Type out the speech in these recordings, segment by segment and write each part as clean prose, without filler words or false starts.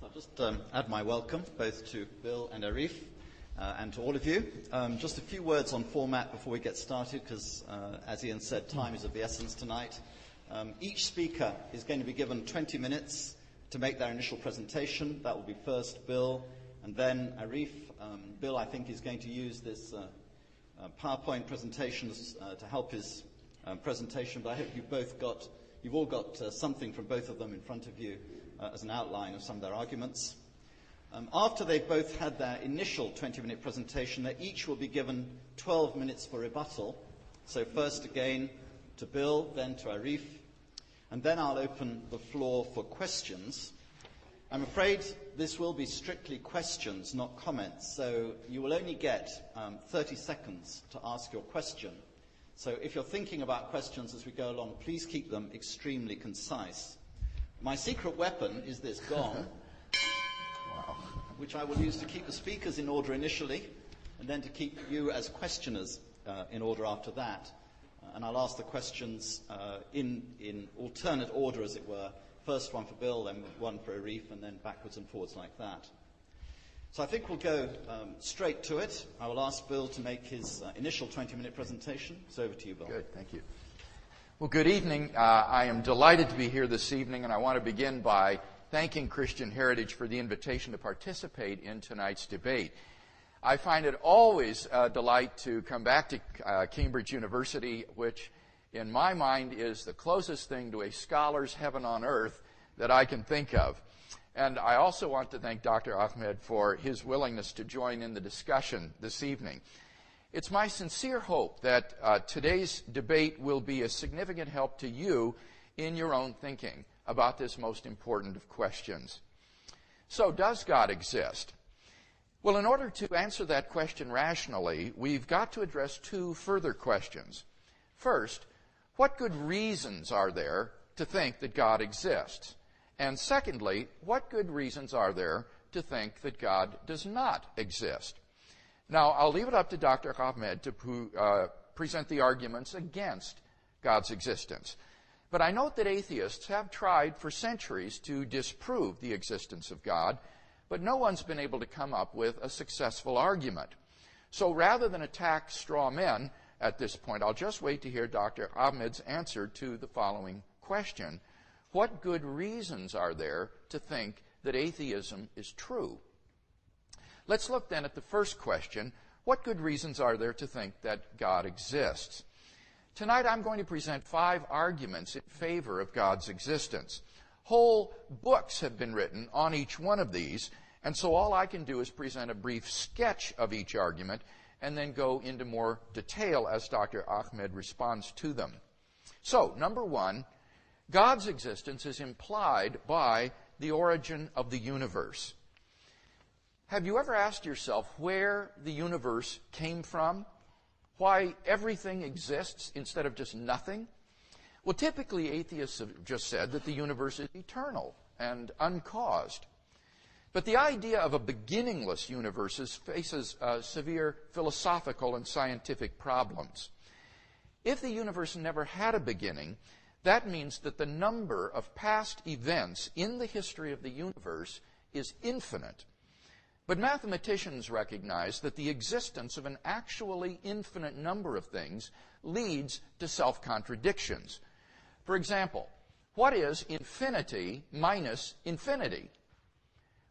I'll just add my welcome both to Bill and Arif and to all of you. Just a few words on format before we get started because, as Ian said, time is of the essence tonight. Each speaker is going to be given 20 minutes to make their initial presentation. That will be first Bill and then Arif. Bill, I think, is going to use this PowerPoint presentations to help his presentation, but I hope you've all got something from both of them in front of you as an outline of some of their arguments. After they've both had their initial 20-minute presentation, they each will be given 12 minutes for rebuttal. So first again to Bill, then to Arif, and then I'll open the floor for questions. I'm afraid this will be strictly questions, not comments, so you will only get 30 seconds to ask your question. So if you're thinking about questions as we go along, please keep them extremely concise. My secret weapon is this gong, which I will use to keep the speakers in order initially, and then to keep you as questioners in order after that. And I'll ask the questions in alternate order, as it were. First one for Bill, then one for Arif, and then backwards and forwards like that. So I think we'll go straight to it. I will ask Bill to make his initial 20-minute presentation. So over to you, Bill. Good, thank you. Well, good evening. I am delighted to be here this evening, and I want to begin by thanking Christian Heritage for the invitation to participate in tonight's debate. I find it always a delight to come back to Cambridge University, which in my mind is the closest thing to a scholar's heaven on earth that I can think of. And I also want to thank Dr. Ahmed for his willingness to join in the discussion this evening. It's my sincere hope that today's debate will be a significant help to you in your own thinking about this most important of questions. So, does God exist? Well, in order to answer that question rationally, we've got to address two further questions. First, what good reasons are there to think that God exists? And secondly, what good reasons are there to think that God does not exist? Now, I'll leave it up to Dr. Ahmed to present the arguments against God's existence. But I note that atheists have tried for centuries to disprove the existence of God, but no one's been able to come up with a successful argument. So rather than attack straw men at this point, I'll just wait to hear Dr. Ahmed's answer to the following question. What good reasons are there to think that atheism is true? Let's look then at the first question. What good reasons are there to think that God exists? Tonight I'm going to present 5 arguments in favor of God's existence. Whole books have been written on each one of these, and so all I can do is present a brief sketch of each argument and then go into more detail as Dr. Ahmed responds to them. So, number 1, God's existence is implied by the origin of the universe. Have you ever asked yourself where the universe came from? Why everything exists instead of just nothing? Well, typically atheists have just said that the universe is eternal and uncaused. But the idea of a beginningless universe faces severe philosophical and scientific problems. If the universe never had a beginning, that means that the number of past events in the history of the universe is infinite. But mathematicians recognize that the existence of an actually infinite number of things leads to self-contradictions. For example, what is infinity minus infinity?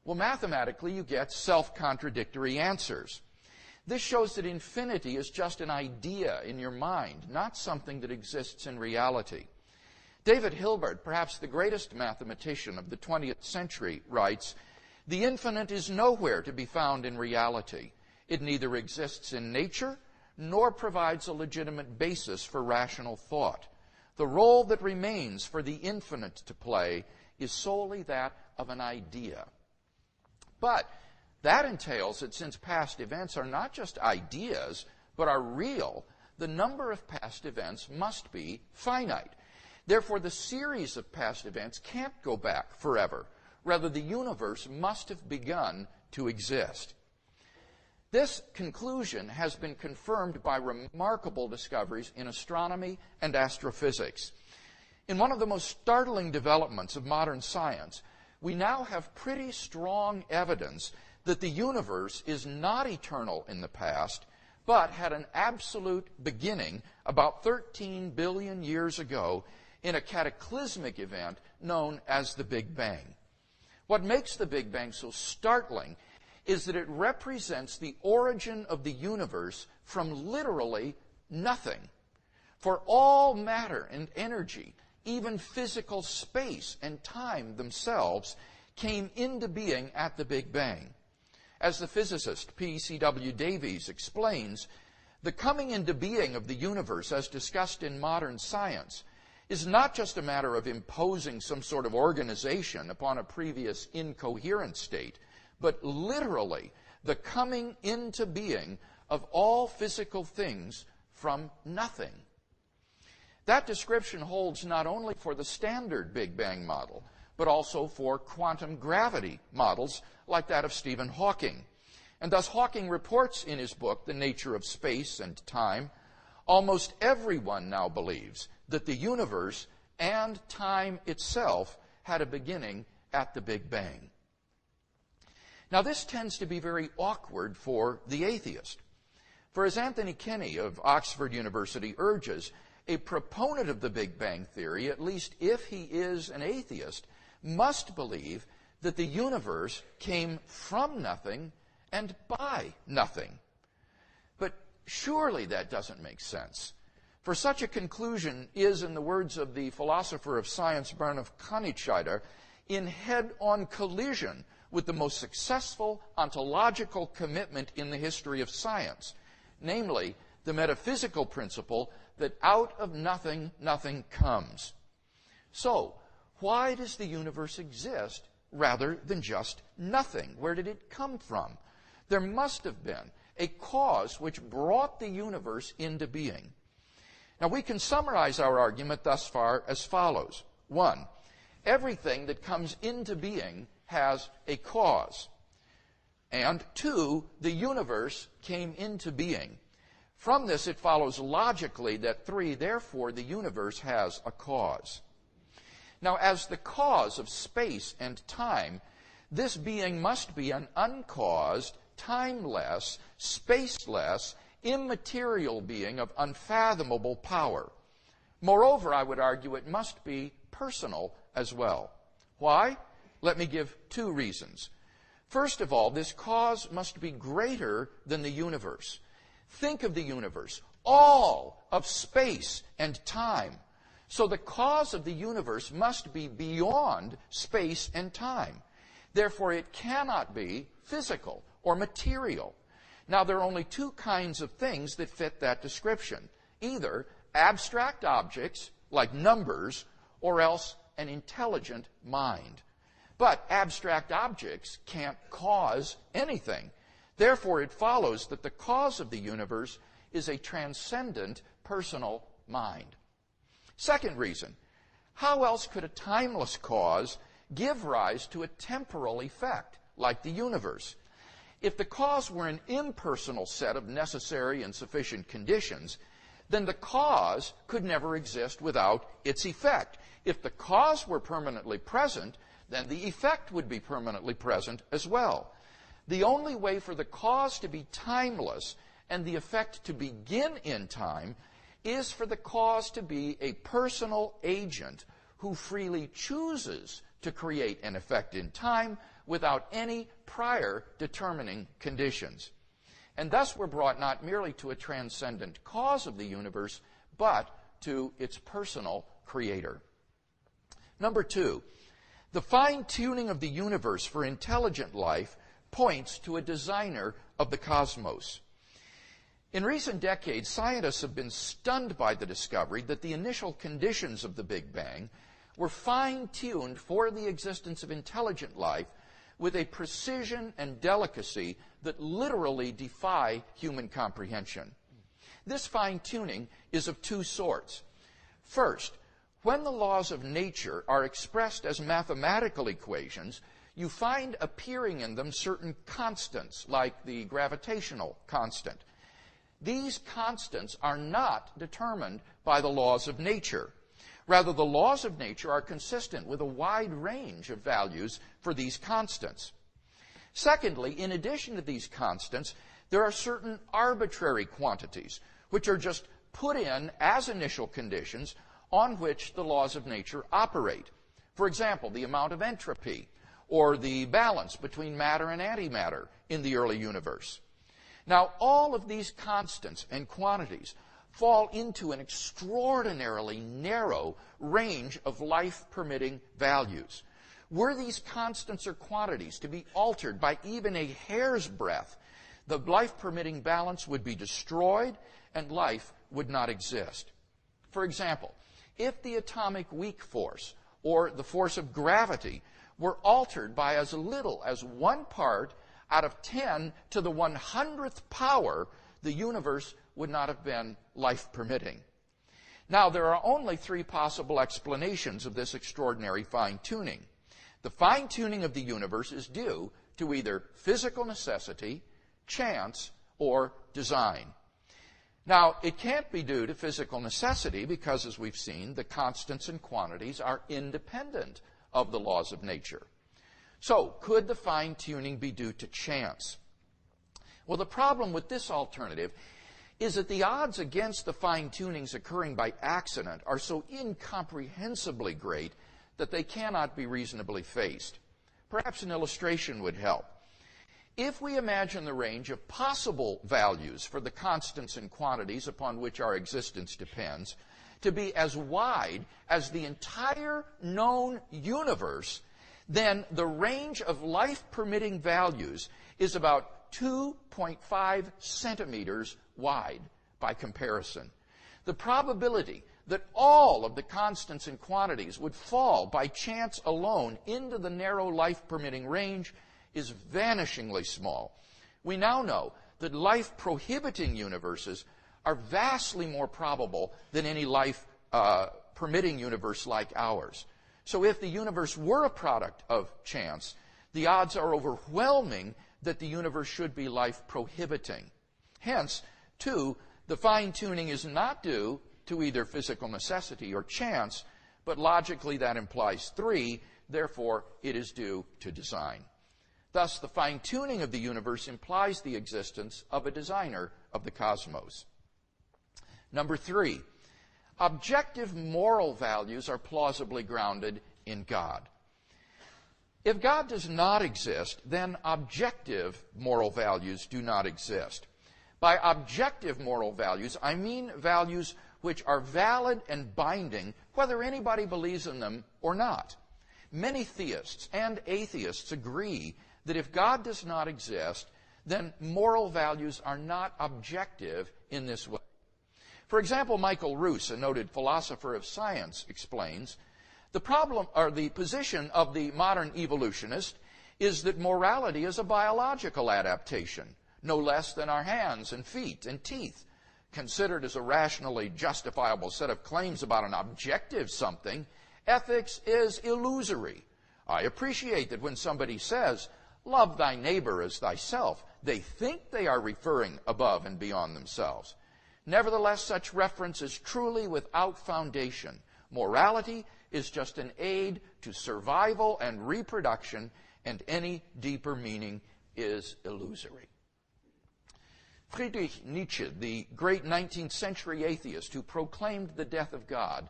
Well, mathematically, you get self-contradictory answers. This shows that infinity is just an idea in your mind, not something that exists in reality. David Hilbert, perhaps the greatest mathematician of the 20th century, writes, "The infinite is nowhere to be found in reality. It neither exists in nature nor provides a legitimate basis for rational thought. The role that remains for the infinite to play is solely that of an idea." But that entails that since past events are not just ideas, but are real, the number of past events must be finite. Therefore, the series of past events can't go back forever. Rather, the universe must have begun to exist. This conclusion has been confirmed by remarkable discoveries in astronomy and astrophysics. In one of the most startling developments of modern science, we now have pretty strong evidence that the universe is not eternal in the past, but had an absolute beginning about 13 billion years ago in a cataclysmic event known as the Big Bang. What makes the Big Bang so startling is that it represents the origin of the universe from literally nothing. For all matter and energy, even physical space and time themselves, came into being at the Big Bang. As the physicist P.C.W. Davies explains, the coming into being of the universe, as discussed in modern science, is not just a matter of imposing some sort of organization upon a previous incoherent state, but literally the coming into being of all physical things from nothing. That description holds not only for the standard Big Bang model, but also for quantum gravity models like that of Stephen Hawking. And thus Hawking reports in his book, The Nature of Space and Time, almost everyone now believes that the universe and time itself had a beginning at the Big Bang. Now this tends to be very awkward for the atheist. For as Anthony Kenny of Oxford University urges, a proponent of the Big Bang theory, at least if he is an atheist, must believe that the universe came from nothing and by nothing. But surely that doesn't make sense. For such a conclusion is, in the words of the philosopher of science Bernhard Konigschieder, in head-on collision with the most successful ontological commitment in the history of science, namely the metaphysical principle that out of nothing, nothing comes. So, why does the universe exist rather than just nothing? Where did it come from? There must have been a cause which brought the universe into being. Now, we can summarize our argument thus far as follows. 1, everything that comes into being has a cause. And 2, the universe came into being. From this, it follows logically that 3, therefore, the universe has a cause. Now, as the cause of space and time, this being must be an uncaused, timeless, spaceless, immaterial being of unfathomable power. Moreover, I would argue it must be personal as well. Why? Let me give 2 reasons. First of all, this cause must be greater than the universe. Think of the universe, all of space and time. So the cause of the universe must be beyond space and time. Therefore, it cannot be physical or material. Now, there are only 2 kinds of things that fit that description. Either abstract objects, like numbers, or else an intelligent mind. But abstract objects can't cause anything. Therefore, it follows that the cause of the universe is a transcendent personal mind. Second reason, how else could a timeless cause give rise to a temporal effect, like the universe? If the cause were an impersonal set of necessary and sufficient conditions, then the cause could never exist without its effect. If the cause were permanently present, then the effect would be permanently present as well. The only way for the cause to be timeless and the effect to begin in time is for the cause to be a personal agent who freely chooses to create an effect in time without any prior determining conditions. And thus we're brought not merely to a transcendent cause of the universe, but to its personal creator. Number 2, the fine-tuning of the universe for intelligent life points to a designer of the cosmos. In recent decades, scientists have been stunned by the discovery that the initial conditions of the Big Bang were fine-tuned for the existence of intelligent life with a precision and delicacy that literally defy human comprehension. This fine-tuning is of 2 sorts. First, when the laws of nature are expressed as mathematical equations, you find appearing in them certain constants, like the gravitational constant. These constants are not determined by the laws of nature. Rather, the laws of nature are consistent with a wide range of values for these constants. Secondly, in addition to these constants, there are certain arbitrary quantities, which are just put in as initial conditions on which the laws of nature operate. For example, the amount of entropy, or the balance between matter and antimatter in the early universe. Now, all of these constants and quantities fall into an extraordinarily narrow range of life-permitting values. Were these constants or quantities to be altered by even a hair's breadth, the life-permitting balance would be destroyed and life would not exist. For example, if the atomic weak force, or the force of gravity, were altered by as little as 1 part out of 10 to the 100th power, the universe would not have been life-permitting. Now, there are only 3 possible explanations of this extraordinary fine-tuning. The fine-tuning of the universe is due to either physical necessity, chance, or design. Now, it can't be due to physical necessity because, as we've seen, the constants and quantities are independent of the laws of nature. So, could the fine-tuning be due to chance? Well, the problem with this alternative is that the odds against the fine-tunings occurring by accident are so incomprehensibly great that they cannot be reasonably faced. Perhaps an illustration would help. If we imagine the range of possible values for the constants and quantities upon which our existence depends to be as wide as the entire known universe, then the range of life-permitting values is about 2.5 centimeters wide by comparison. The probability that all of the constants and quantities would fall by chance alone into the narrow life-permitting range is vanishingly small. We now know that life-prohibiting universes are vastly more probable than any life-permitting universe like ours. So if the universe were a product of chance, the odds are overwhelming that the universe should be life-prohibiting. Hence, 2, the fine-tuning is not due to either physical necessity or chance, but logically that implies 3, therefore it is due to design. Thus, the fine-tuning of the universe implies the existence of a designer of the cosmos. Number 3, objective moral values are plausibly grounded in God. If God does not exist, then objective moral values do not exist. By objective moral values, I mean values which are valid and binding, whether anybody believes in them or not. Many theists and atheists agree that if God does not exist, then moral values are not objective in this way. For example, Michael Ruse, a noted philosopher of science, explains, the problem, or the position of the modern evolutionist, is that morality is a biological adaptation, no less than our hands and feet and teeth. Considered as a rationally justifiable set of claims about an objective something, ethics is illusory. I appreciate that when somebody says, love thy neighbor as thyself, they think they are referring above and beyond themselves. Nevertheless, such reference is truly without foundation. Morality is just an aid to survival and reproduction, and any deeper meaning is illusory. Friedrich Nietzsche, the great 19th century atheist who proclaimed the death of God,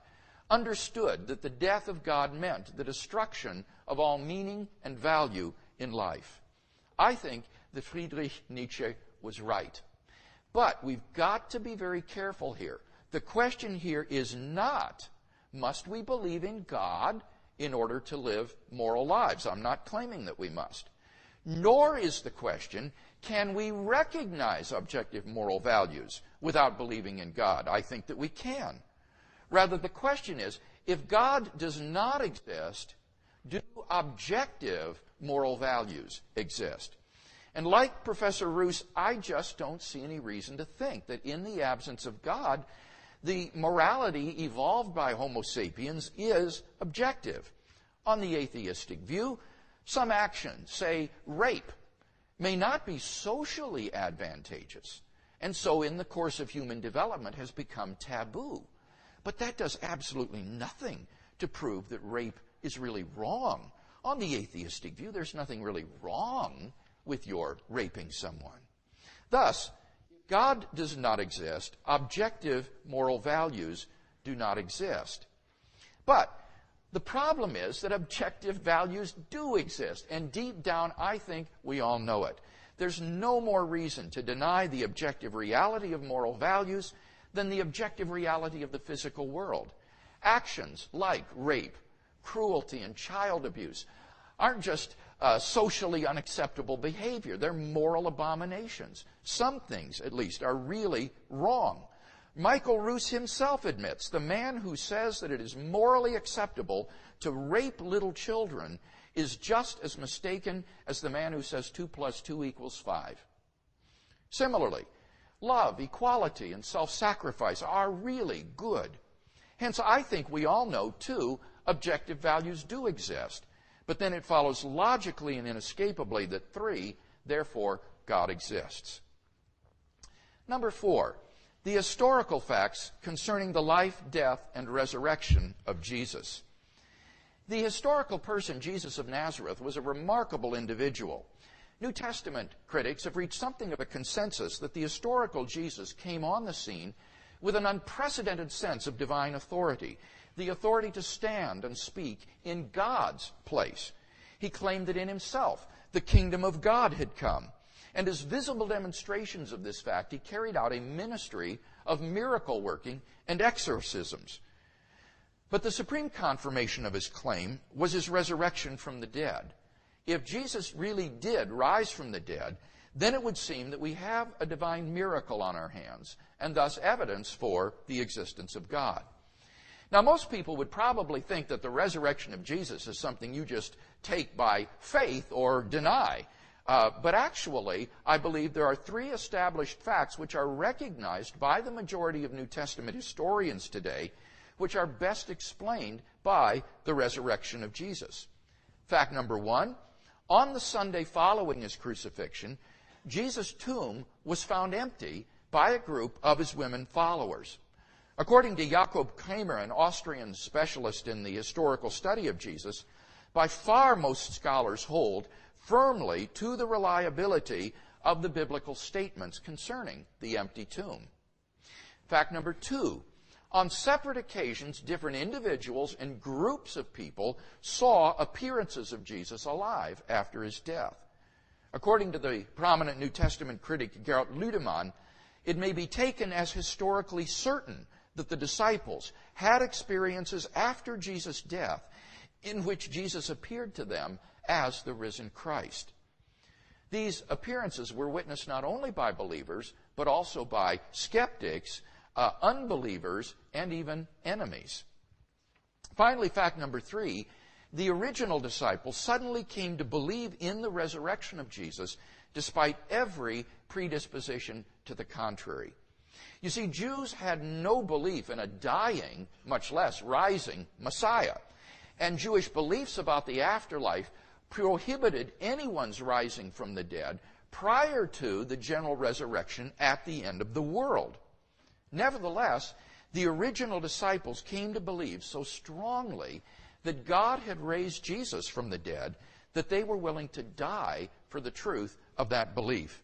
understood that the death of God meant the destruction of all meaning and value in life. I think that Friedrich Nietzsche was right. But we've got to be very careful here. The question here is not, must we believe in God in order to live moral lives? I'm not claiming that we must. Nor is the question, can we recognize objective moral values without believing in God? I think that we can. Rather, the question is, if God does not exist, do objective moral values exist? And like Professor Ruse, I just don't see any reason to think that in the absence of God, the morality evolved by Homo sapiens is objective. On the atheistic view, some actions, say rape, may not be socially advantageous, and so in the course of human development has become taboo. But that does absolutely nothing to prove that rape is really wrong. On the atheistic view, there's nothing really wrong with your raping someone. Thus, if God does not exist, objective moral values do not exist. But the problem is that objective values do exist, and deep down, I think we all know it. There's no more reason to deny the objective reality of moral values than the objective reality of the physical world. Actions like rape, cruelty, and child abuse aren't just socially unacceptable behavior. They're moral abominations. Some things, at least, are really wrong. Michael Roos himself admits the man who says that it is morally acceptable to rape little children is just as mistaken as the man who says 2 + 2 = 5. Similarly, love, equality, and self-sacrifice are really good. Hence, I think we all know, too, objective values do exist. But then it follows logically and inescapably that 3, therefore, God exists. Number 4, the historical facts concerning the life, death, and resurrection of Jesus. The historical person, Jesus of Nazareth, was a remarkable individual. New Testament critics have reached something of a consensus that the historical Jesus came on the scene with an unprecedented sense of divine authority, the authority to stand and speak in God's place. He claimed that in himself the kingdom of God had come. And as visible demonstrations of this fact, he carried out a ministry of miracle working and exorcisms. But the supreme confirmation of his claim was his resurrection from the dead. If Jesus really did rise from the dead, then it would seem that we have a divine miracle on our hands, and thus evidence for the existence of God. Now, most people would probably think that the resurrection of Jesus is something you just take by faith or deny. But actually, I believe there are 3 established facts which are recognized by the majority of New Testament historians today, which are best explained by the resurrection of Jesus. Fact number 1, on the Sunday following his crucifixion, Jesus' tomb was found empty by a group of his women followers. According to Jakob Kramer, an Austrian specialist in the historical study of Jesus, by far most scholars hold firmly to the reliability of the biblical statements concerning the empty tomb. Fact number 2, on separate occasions, different individuals and groups of people saw appearances of Jesus alive after his death. According to the prominent New Testament critic Gerhard Lüdemann, it may be taken as historically certain that the disciples had experiences after Jesus' death in which Jesus appeared to them as the risen Christ. These appearances were witnessed not only by believers, but also by skeptics, unbelievers, and even enemies. Finally, fact number 3, the original disciples suddenly came to believe in the resurrection of Jesus despite every predisposition to the contrary. You see, Jews had no belief in a dying, much less rising, Messiah. And Jewish beliefs about the afterlife prohibited anyone's rising from the dead prior to the general resurrection at the end of the world. Nevertheless, the original disciples came to believe so strongly that God had raised Jesus from the dead that they were willing to die for the truth of that belief.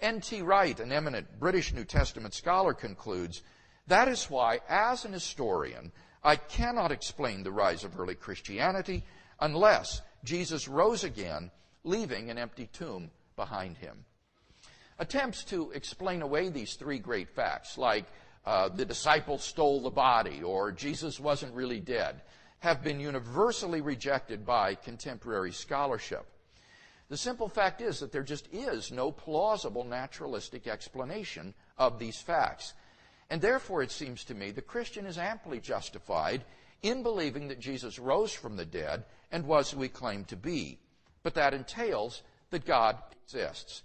N.T. Wright, an eminent British New Testament scholar, concludes, that is why, as an historian, I cannot explain the rise of early Christianity unless Jesus rose again, leaving an empty tomb behind him. Attempts to explain away these 3 great facts, like the disciples stole the body or Jesus wasn't really dead, have been universally rejected by contemporary scholarship. The simple fact is that there just is no plausible naturalistic explanation of these facts. And therefore, it seems to me, the Christian is amply justified in believing that Jesus rose from the dead and was who he claimed to be. But that entails that God exists.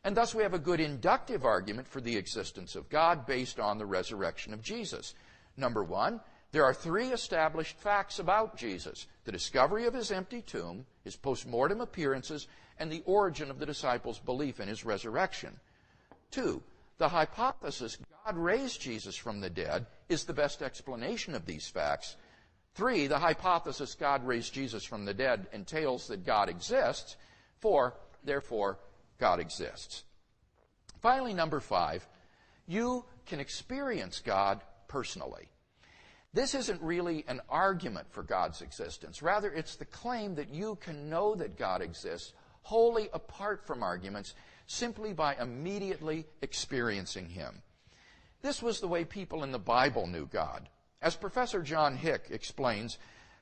And thus we have a good inductive argument for the existence of God based on the resurrection of Jesus. Number 1, there are 3 established facts about Jesus: the discovery of his empty tomb, his post-mortem appearances, and the origin of the disciples' belief in his resurrection. 2, the hypothesis God raised Jesus from the dead is the best explanation of these facts. 3, the hypothesis God raised Jesus from the dead entails that God exists. 4, therefore, God exists. Finally, number 5, you can experience God personally. This isn't really an argument for God's existence. Rather, it's the claim that you can know that God exists wholly apart from arguments, simply by immediately experiencing Him. This was the way people in the Bible knew God. As Professor John Hick explains,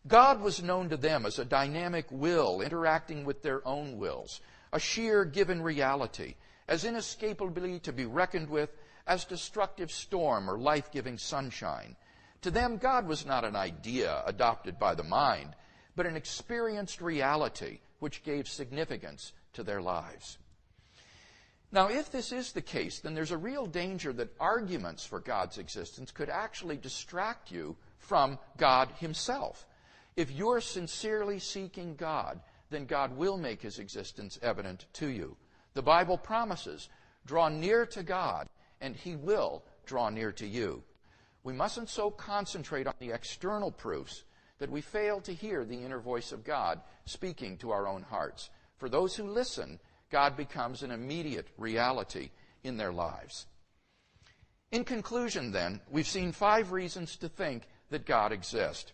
God was known to them as a dynamic will interacting with their own wills, a sheer given reality, as inescapably to be reckoned with as destructive storm or life-giving sunshine. To them, God was not an idea adopted by the mind, but an experienced reality which gave significance to their lives. Now, if this is the case, then there's a real danger that arguments for God's existence could actually distract you from God Himself. If you're sincerely seeking God, then God will make His existence evident to you. The Bible promises, draw near to God, and He will draw near to you. We mustn't so concentrate on the external proofs that we fail to hear the inner voice of God speaking to our own hearts. For those who listen, God becomes an immediate reality in their lives. In conclusion, then, we've seen 5 reasons to think that God exists.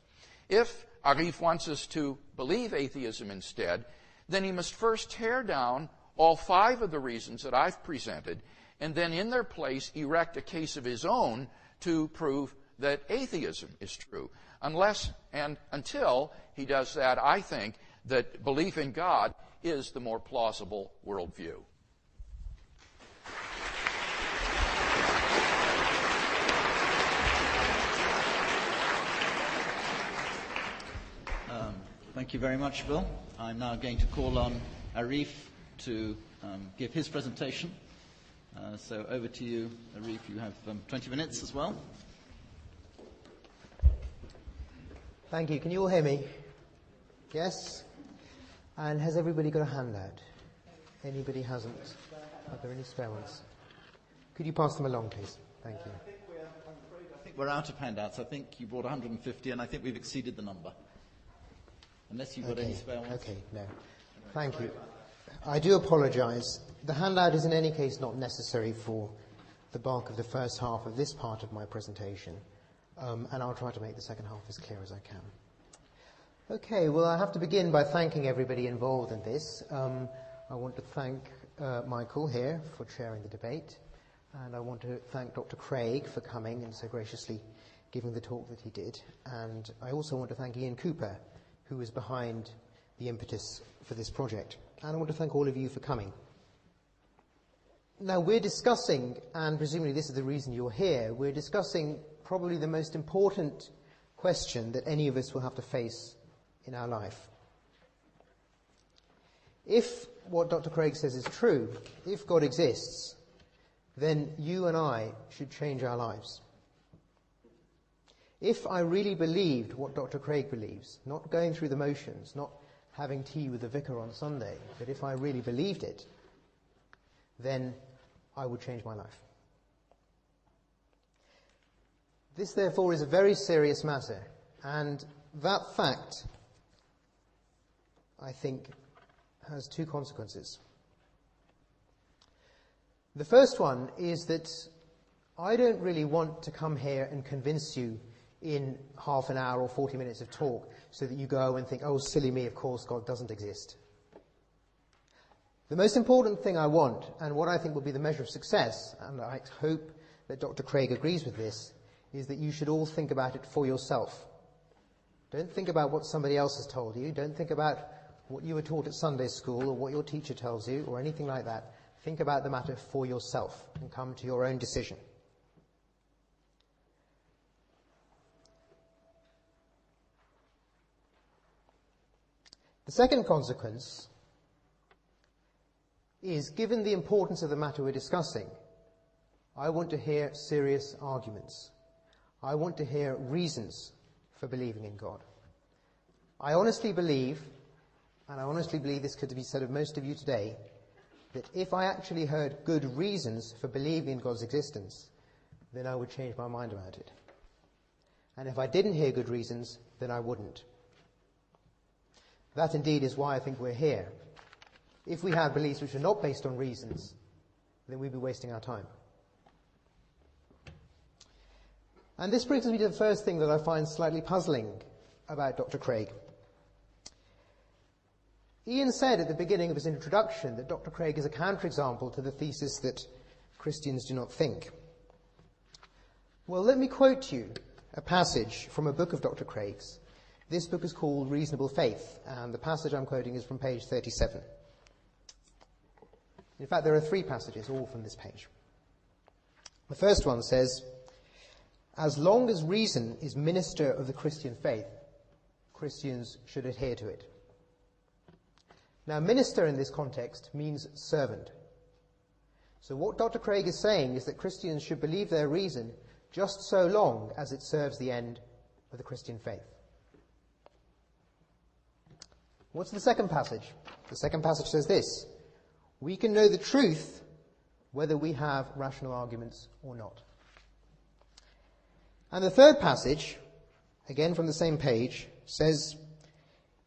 If Arif wants us to believe atheism instead, then he must first tear down all 5 of the reasons that I've presented, and then in their place erect a case of his own to prove that atheism is true. Unless and until he does that, I think that belief in God is the more plausible worldview. Thank you very much, Bill. I'm now going to call on Arif to give his presentation. So over to you, Arif. You have 20 minutes as well. Thank you. Can you all hear me? Yes? And has everybody got a handout? Anybody hasn't? Are there any spare ones? Could you pass them along, please? Thank you. I think we're out of handouts. I think you brought 150, and I think we've exceeded the number. Unless you've got any spare ones. Okay, no. Thank you. I do apologize. The handout is in any case not necessary for the bulk of the first half of this part of my presentation. And I'll try to make the second half as clear as I can. Okay, well, I have to begin by thanking everybody involved in this. I want to thank Michael here for chairing the debate. And I want to thank Dr. Craig for coming and so graciously giving the talk that he did. And I also want to thank Ian Cooper, who was behind the impetus for this project. And I want to thank all of you for coming. Now, we're discussing, and presumably this is the reason you're here, we're discussing probably the most important question that any of us will have to face in our life. If what Dr. Craig says is true, if God exists, then you and I should change our lives. If I really believed what Dr. Craig believes, not going through the motions, not having tea with the vicar on Sunday, but if I really believed it, then I would change my life. This, therefore, is a very serious matter, and that fact, I think, has 2 consequences. The first one is that I don't really want to come here and convince you in half an hour or 40 minutes of talk so that you go and think, oh, silly me, of course God doesn't exist. The most important thing I want, and what I think will be the measure of success, and I hope that Dr. Craig agrees with this, is that you should all think about it for yourself. Don't think about what somebody else has told you. Don't think about what you were taught at Sunday school or what your teacher tells you or anything like that. Think about the matter for yourself and come to your own decision. The second consequence is, given the importance of the matter we're discussing, I want to hear serious arguments. I want to hear reasons for believing in God. I honestly believe, and I honestly believe this could be said of most of you today, that if I actually heard good reasons for believing in God's existence, then I would change my mind about it. And if I didn't hear good reasons, then I wouldn't. That indeed is why I think we're here. If we had beliefs which are not based on reasons, then we'd be wasting our time. And this brings me to the first thing that I find slightly puzzling about Dr. Craig. Ian said at the beginning of his introduction that Dr. Craig is a counterexample to the thesis that Christians do not think. Well, let me quote you a passage from a book of Dr. Craig's. This book is called Reasonable Faith, and the passage I'm quoting is from page 37. In fact, there are 3 passages, all from this page. The first one says, "As long as reason is minister of the Christian faith, Christians should adhere to it." Now, minister in this context means servant. So what Dr. Craig is saying is that Christians should believe their reason just so long as it serves the end of the Christian faith. What's the second passage? The second passage says this: "We can know the truth whether we have rational arguments or not." And the third passage, again from the same page, says,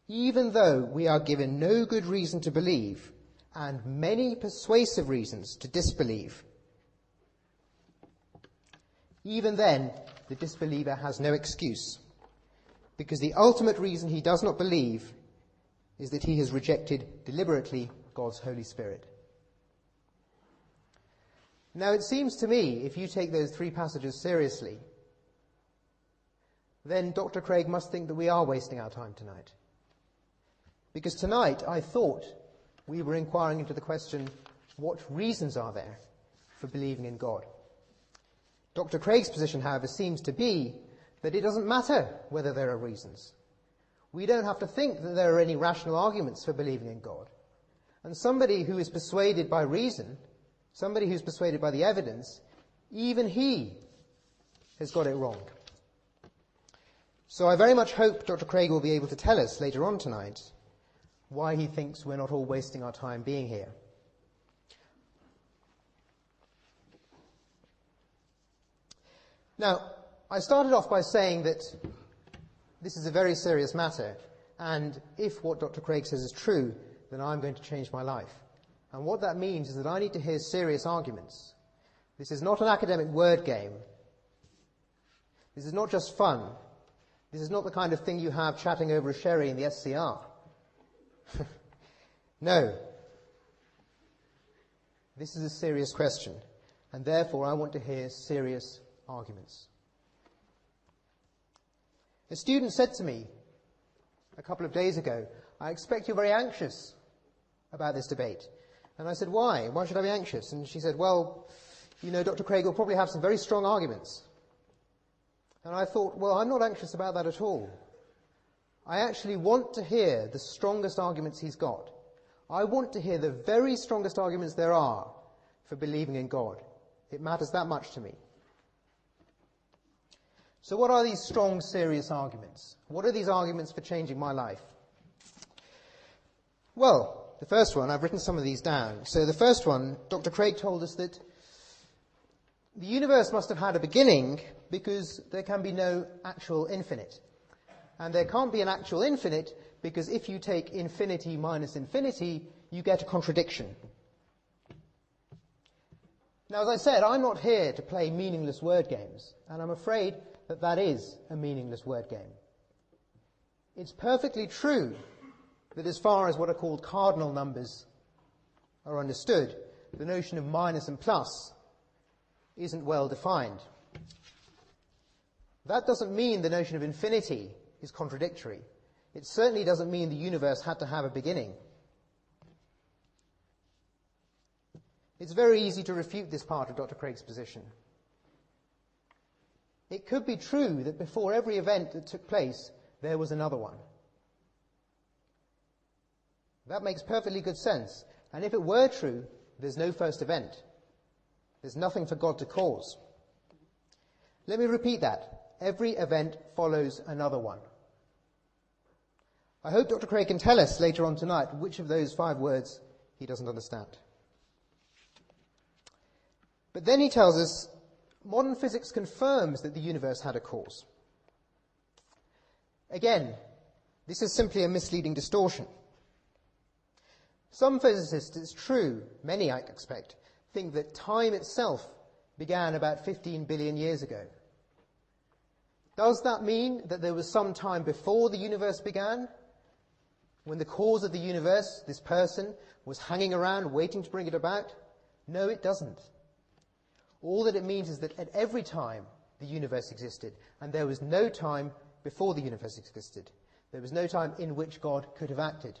"Even though we are given no good reason to believe and many persuasive reasons to disbelieve, even then the disbeliever has no excuse, because the ultimate reason he does not believe is that he has rejected deliberately God's Holy Spirit." Now, it seems to me, if you take those 3 passages seriously, then Dr. Craig must think that we are wasting our time tonight. Because tonight I thought we were inquiring into the question, what reasons are there for believing in God? Dr. Craig's position, however, seems to be that it doesn't matter whether there are reasons. We don't have to think that there are any rational arguments for believing in God. And somebody who is persuaded by reason, somebody who's persuaded by the evidence, even he has got it wrong. So I very much hope Dr. Craig will be able to tell us later on tonight why he thinks we're not all wasting our time being here. Now, I started off by saying that this is a very serious matter, and if what Dr. Craig says is true, then I'm going to change my life. And what that means is that I need to hear serious arguments. This is not an academic word game. This is not just fun. This is not the kind of thing you have chatting over a sherry in the SCR. No. This is a serious question, and therefore I want to hear serious arguments. A student said to me a couple of days ago, "I expect you're very anxious about this debate." And I said, "Why? Why should I be anxious?" And she said, "Well, you know, Dr. Craig will probably have some very strong arguments." And I thought, well, I'm not anxious about that at all. I actually want to hear the strongest arguments he's got. I want to hear the very strongest arguments there are for believing in God. It matters that much to me. So what are these strong, serious arguments? What are these arguments for changing my life? Well, the first one, I've written some of these down. So the first one, Dr. Craig told us that the universe must have had a beginning because there can be no actual infinite. And there can't be an actual infinite because if you take infinity minus infinity, you get a contradiction. Now, as I said, I'm not here to play meaningless word games, and I'm afraid that that is a meaningless word game. It's perfectly true that as far as what are called cardinal numbers are understood, the notion of minus and plus isn't well defined. That doesn't mean the notion of infinity is contradictory. It certainly doesn't mean the universe had to have a beginning. It's very easy to refute this part of Dr. Craig's position. It could be true that before every event that took place, there was another one. That makes perfectly good sense. And if it were true, there's no first event. There's nothing for God to cause. Let me repeat that. Every event follows another one. I hope Dr. Craig can tell us later on tonight which of those 5 words he doesn't understand. But then he tells us modern physics confirms that the universe had a cause. Again, this is simply a misleading distortion. Some physicists, it's true, many I expect, think that time itself began about 15 billion years ago. Does that mean that there was some time before the universe began, when the cause of the universe, this person, was hanging around waiting to bring it about? No, it doesn't. All that it means is that at every time the universe existed, and there was no time before the universe existed. There was no time in which God could have acted.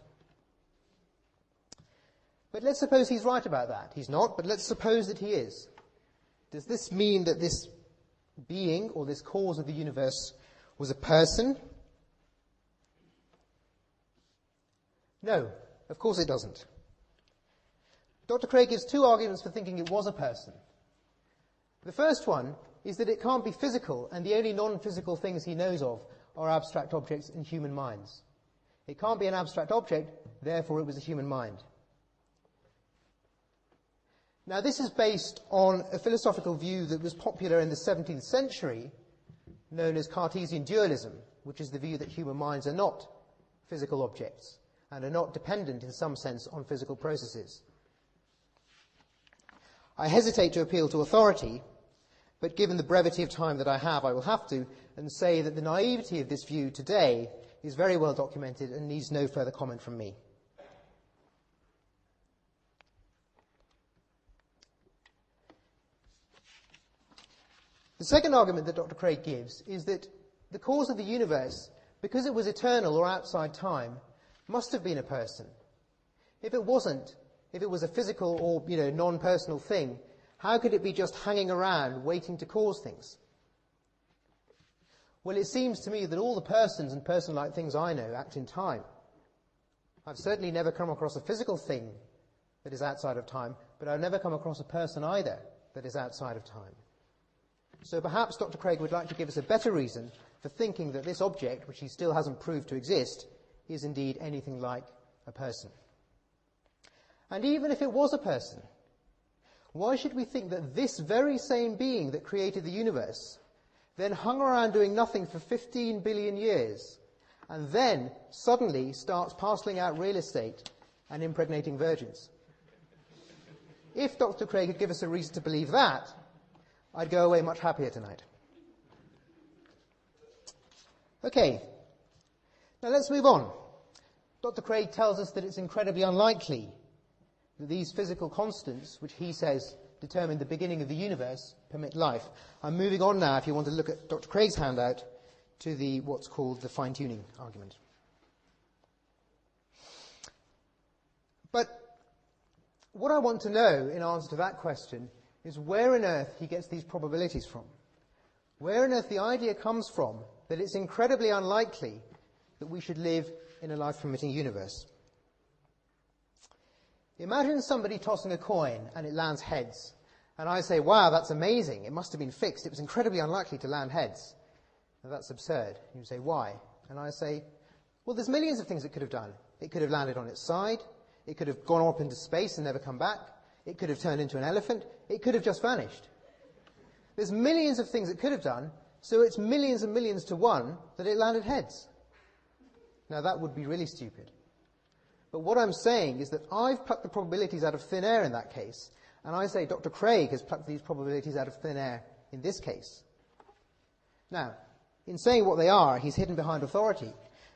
But let's suppose he's right about that. He's not, but let's suppose that he is. Does this mean that this being, or this cause of the universe, was a person? No, of course it doesn't. Dr. Craig gives two arguments for thinking it was a person. The first one is that it can't be physical, and the only non-physical things he knows of are abstract objects in human minds. It can't be an abstract object, therefore it was a human mind. Now, this is based on a philosophical view that was popular in the 17th century, known as Cartesian dualism, which is the view that human minds are not physical objects and are not dependent in some sense on physical processes. I hesitate to appeal to authority, but given the brevity of time that I have, I will have to, and say that the naivety of this view today is very well documented and needs no further comment from me. The second argument that Dr. Craig gives is that the cause of the universe, because it was eternal or outside time, must have been a person. If it wasn't, if it was a physical or, non-personal thing, how could it be just hanging around waiting to cause things? Well, it seems to me that all the persons and person-like things I know act in time. I've certainly never come across a physical thing that is outside of time, but I've never come across a person either that is outside of time. So perhaps Dr. Craig would like to give us a better reason for thinking that this object, which he still hasn't proved to exist, is indeed anything like a person. And even if it was a person, why should we think that this very same being that created the universe then hung around doing nothing for 15 billion years and then suddenly starts parceling out real estate and impregnating virgins? If Dr. Craig could give us a reason to believe that, I'd go away much happier tonight. Okay, now let's move on. Dr. Craig tells us that it's incredibly unlikely that these physical constants, which he says determine the beginning of the universe, permit life. I'm moving on now, if you want to look at Dr. Craig's handout, to what's called the fine-tuning argument. But what I want to know in answer to that question is where on earth he gets these probabilities from. Where on earth the idea comes from that it's incredibly unlikely that we should live in a life-permitting universe. Imagine somebody tossing a coin and it lands heads. And I say, wow, that's amazing. It must have been fixed. It was incredibly unlikely to land heads. Now, that's absurd. You say, why? And I say, well, there's millions of things it could have done. It could have landed on its side. It could have gone up into space and never come back. It could have turned into an elephant. It could have just vanished. There's millions of things it could have done, so it's millions and millions to one that it landed heads. Now, that would be really stupid. But what I'm saying is that I've plucked the probabilities out of thin air in that case, and I say Dr. Craig has plucked these probabilities out of thin air in this case. Now, in saying what they are, he's hidden behind authority,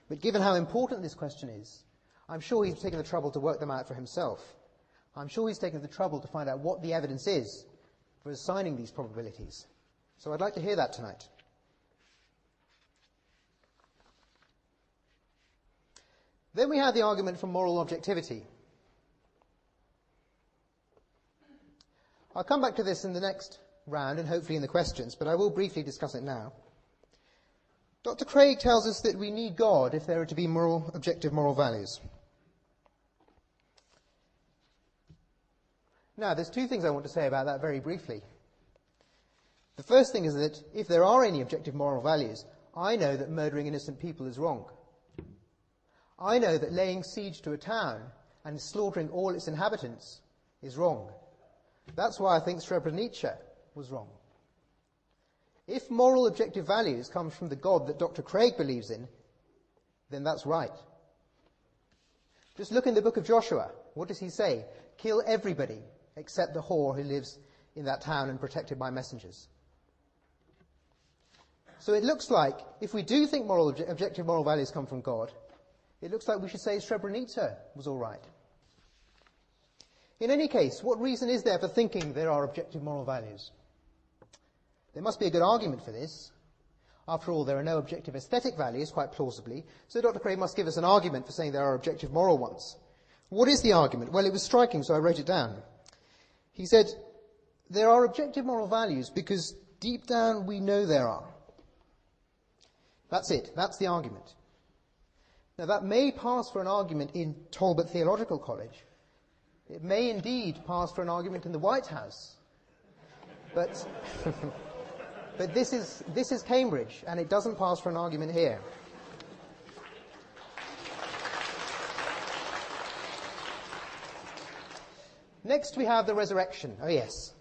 but given how important this question is, I'm sure he's taken the trouble to work them out for himself. I'm sure he's taken the trouble to find out what the evidence is for assigning these probabilities. So I'd like to hear that tonight. Then we have the argument for moral objectivity. I'll come back to this in the next round and hopefully in the questions, but I will briefly discuss it now. Dr. Craig tells us that we need God if there are to be objective moral values. Now, there's two things I want to say about that very briefly. The first thing is that if there are any objective moral values, I know that murdering innocent people is wrong. I know that laying siege to a town and slaughtering all its inhabitants is wrong. That's why I think Srebrenica was wrong. If moral objective values come from the God that Dr. Craig believes in, then that's right. Just look in the book of Joshua. What does he say? Kill everybody except the whore who lives in that town and protected by messengers. So it looks like, if we do think objective moral values come from God, it looks like we should say Srebrenica was all right. In any case, what reason is there for thinking there are objective moral values? There must be a good argument for this. After all, there are no objective aesthetic values, quite plausibly, so Dr. Craig must give us an argument for saying there are objective moral ones. What is the argument? Well, it was striking, so I wrote it down. He said, there are objective moral values because deep down we know there are. That's it. That's the argument. Now, that may pass for an argument in Talbot Theological College. It may indeed pass for an argument in the White House. But, but this is Cambridge, and it doesn't pass for an argument here. Next we have the resurrection. Oh yes.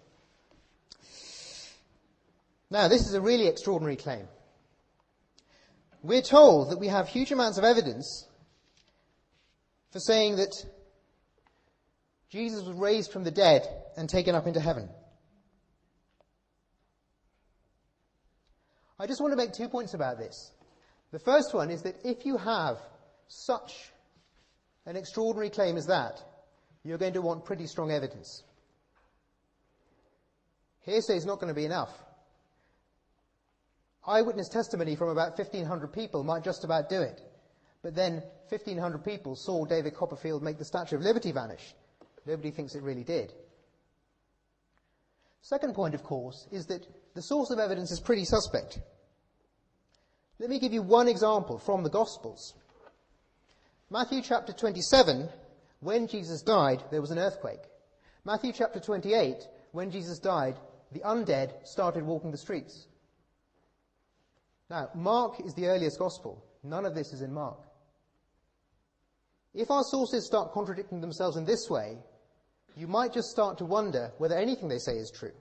Now, this is a really extraordinary claim. We're told that we have huge amounts of evidence for saying that Jesus was raised from the dead and taken up into heaven. I just want to make 2 points about this. The first one is that if you have such an extraordinary claim as that, you're going to want pretty strong evidence. Hearsay is not going to be enough. Eyewitness testimony from about 1,500 people might just about do it. But then 1,500 people saw David Copperfield make the Statue of Liberty vanish. Nobody thinks it really did. Second point, of course, is that the source of evidence is pretty suspect. Let me give you one example from the Gospels. Matthew chapter 27, when Jesus died, there was an earthquake. Matthew chapter 28, when Jesus died, the undead started walking the streets. Now, Mark is the earliest Gospel. None of this is in Mark. If our sources start contradicting themselves in this way, you might just start to wonder whether anything they say is true.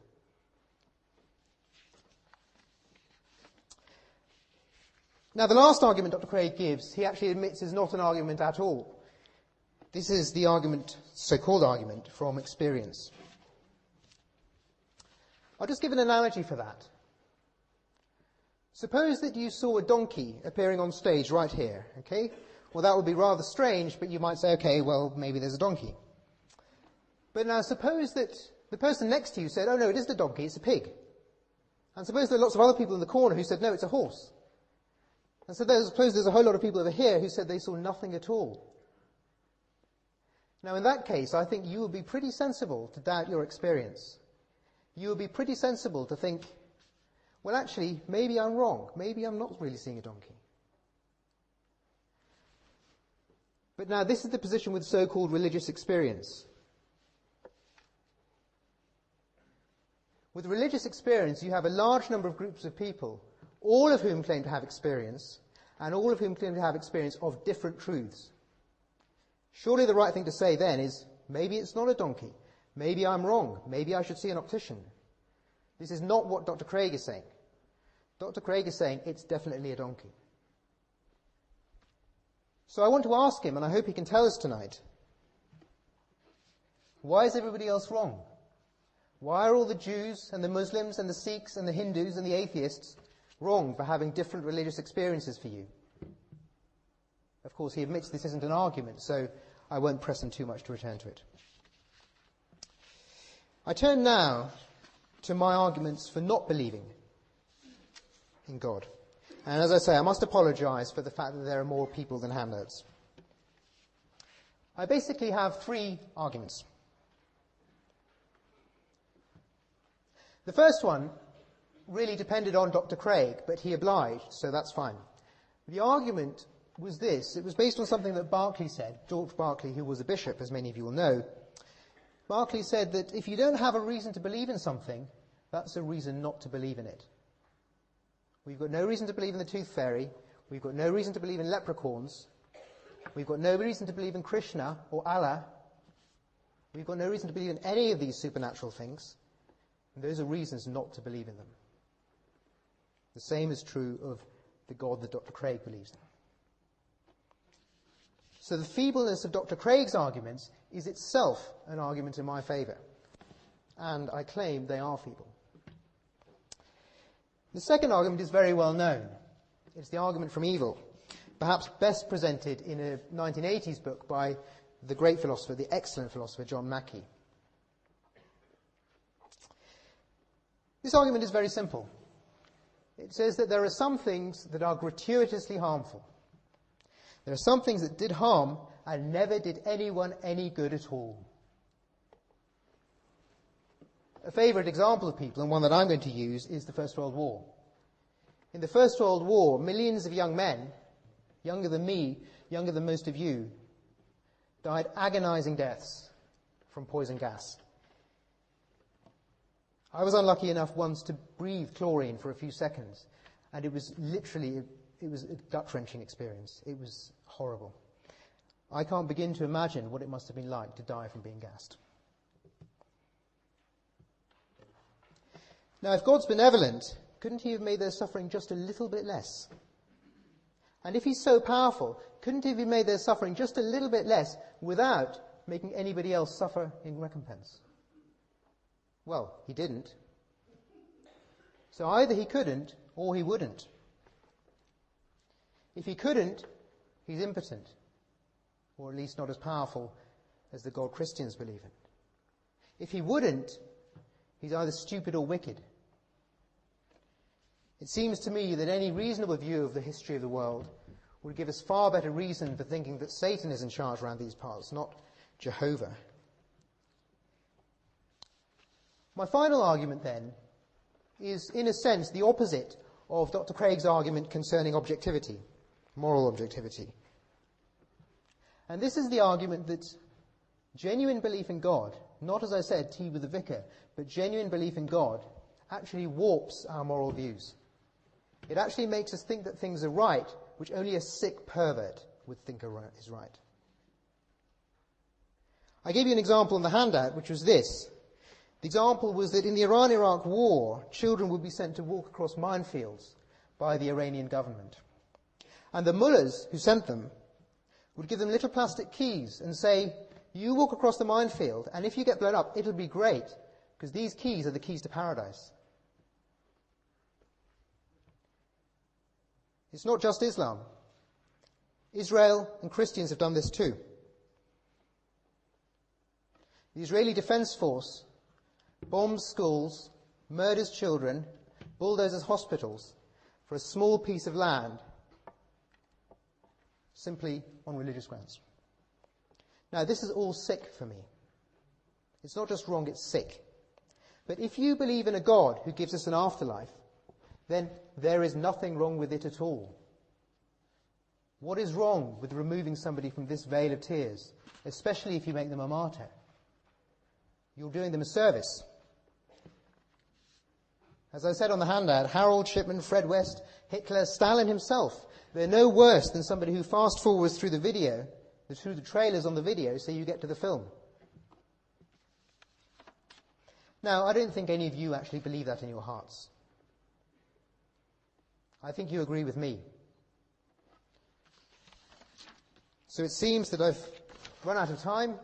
Now, the last argument Dr. Craig gives, he actually admits is not an argument at all. This is the argument, so-called argument, from experience. I'll just give an analogy for that. Suppose that you saw a donkey appearing on stage right here, okay? Well, that would be rather strange, but you might say, okay, well, maybe there's a donkey. But now suppose that the person next to you said, oh no, it isn't a donkey, it's a pig. And suppose there are lots of other people in the corner who said, no, it's a horse. And so suppose there's a whole lot of people over here who said they saw nothing at all. Now in that case, I think you would be pretty sensible to doubt your experience. You would be pretty sensible to think, well, actually, maybe I'm wrong. Maybe I'm not really seeing a donkey. But now this is the position with so-called religious experience. With religious experience, you have a large number of groups of people, all of whom claim to have experience, and all of whom claim to have experience of different truths. Surely the right thing to say then is, maybe it's not a donkey. Maybe I'm wrong. Maybe I should see an optician. This is not what Dr. Craig is saying. Dr. Craig is saying it's definitely a donkey. So I want to ask him, and I hope he can tell us tonight, why is everybody else wrong? Why are all the Jews and the Muslims and the Sikhs and the Hindus and the atheists wrong for having different religious experiences for you? Of course, he admits this isn't an argument, so I won't press him too much to return to it. I turn now to my arguments for not believing in God. And as I say, I must apologize for the fact that there are more people than handouts. I basically have 3 arguments. The first one really depended on Dr. Craig, but he obliged, so that's fine. The argument was this. It was based on something that Berkeley said, George Berkeley, who was a bishop, as many of you will know. Berkeley said that if you don't have a reason to believe in something, that's a reason not to believe in it. We've got no reason to believe in the tooth fairy. We've got no reason to believe in leprechauns. We've got no reason to believe in Krishna or Allah. We've got no reason to believe in any of these supernatural things. And those are reasons not to believe in them. The same is true of the God that Dr. Craig believes in. So the feebleness of Dr. Craig's arguments is itself an argument in my favour. And I claim they are feeble. The second argument is very well known. It's the argument from evil, perhaps best presented in a 1980s book by the great philosopher, the excellent philosopher, John Mackey. This argument is very simple. It says that there are some things that are gratuitously harmful. There are some things that did harm and never did anyone any good at all. A favourite example of people, and one that I'm going to use, is the First World War. In the First World War, millions of young men, younger than me, younger than most of you, died agonising deaths from poison gas. I was unlucky enough once to breathe chlorine for a few seconds, and it was literally, it was a gut-wrenching experience. It was horrible. I can't begin to imagine what it must have been like to die from being gassed. Now, if God's benevolent, couldn't he have made their suffering just a little bit less? And if he's so powerful, couldn't he have made their suffering just a little bit less without making anybody else suffer in recompense? Well, he didn't. So either he couldn't or he wouldn't. If he couldn't, he's impotent, or at least not as powerful as the God Christians believe in. If he wouldn't, he's either stupid or wicked. It seems to me that any reasonable view of the history of the world would give us far better reason for thinking that Satan is in charge around these parts, not Jehovah. My final argument, then, is, in a sense, the opposite of Dr. Craig's argument concerning objectivity, moral objectivity. And this is the argument that genuine belief in God, not, as I said, tea with the vicar, but genuine belief in God, actually warps our moral views. It actually makes us think that things are right, which only a sick pervert would think is right. I gave you an example in the handout, which was this. The example was that in the Iran-Iraq war, children would be sent to walk across minefields by the Iranian government. And the mullahs who sent them would give them little plastic keys and say, you walk across the minefield, and if you get blown up, it'll be great, because these keys are the keys to paradise. It's not just Islam. Israel and Christians have done this too. The Israeli Defense Force bombs schools, murders children, bulldozes hospitals for a small piece of land, simply on religious grounds. Now, this is all sick for me. It's not just wrong, it's sick. But if you believe in a God who gives us an afterlife, then there is nothing wrong with it at all. What is wrong with removing somebody from this vale of tears, especially if you make them a martyr? You're doing them a service. As I said on the handout, Harold Shipman, Fred West, Hitler, Stalin himself, they're no worse than somebody who fast-forwards through the video, through the trailers on the video, so you get to the film. Now, I don't think any of you actually believe that in your hearts. I think you agree with me. So it seems that I've run out of time.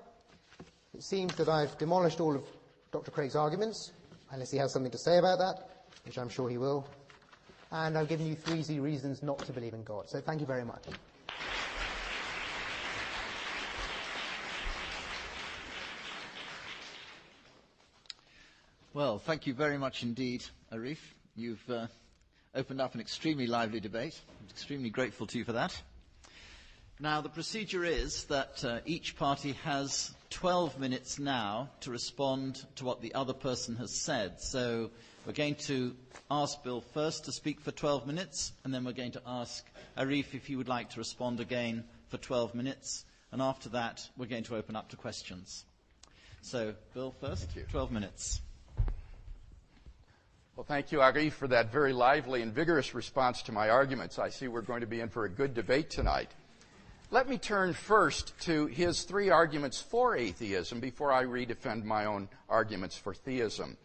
It seems that I've demolished all of Dr. Craig's arguments, unless he has something to say about that, which I'm sure he will. And I've given you 3 easy reasons not to believe in God. So thank you very much. Well, thank you very much indeed, Arif. You've opened up an extremely lively debate. I'm extremely grateful to you for that. Now, the procedure is that each party has 12 minutes now to respond to what the other person has said. So we're going to ask Bill first to speak for 12 minutes, and then we're going to ask Arif if he would like to respond again for 12 minutes. And after that, we're going to open up to questions. So, Bill first, 12 minutes. Well, thank you, Arif, for that very lively and vigorous response to my arguments. I see we're going to be in for a good debate tonight. Let me turn first to his 3 arguments for atheism before I redefend my own arguments for theism.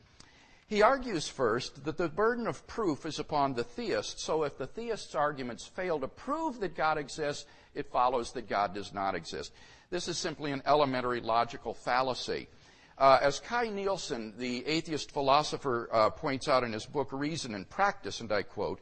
He argues first that the burden of proof is upon the theist, so if the theist's arguments fail to prove that God exists, it follows that God does not exist. This is simply an elementary logical fallacy. As Kai Nielsen, the atheist philosopher, points out in his book Reason and Practice, and I quote,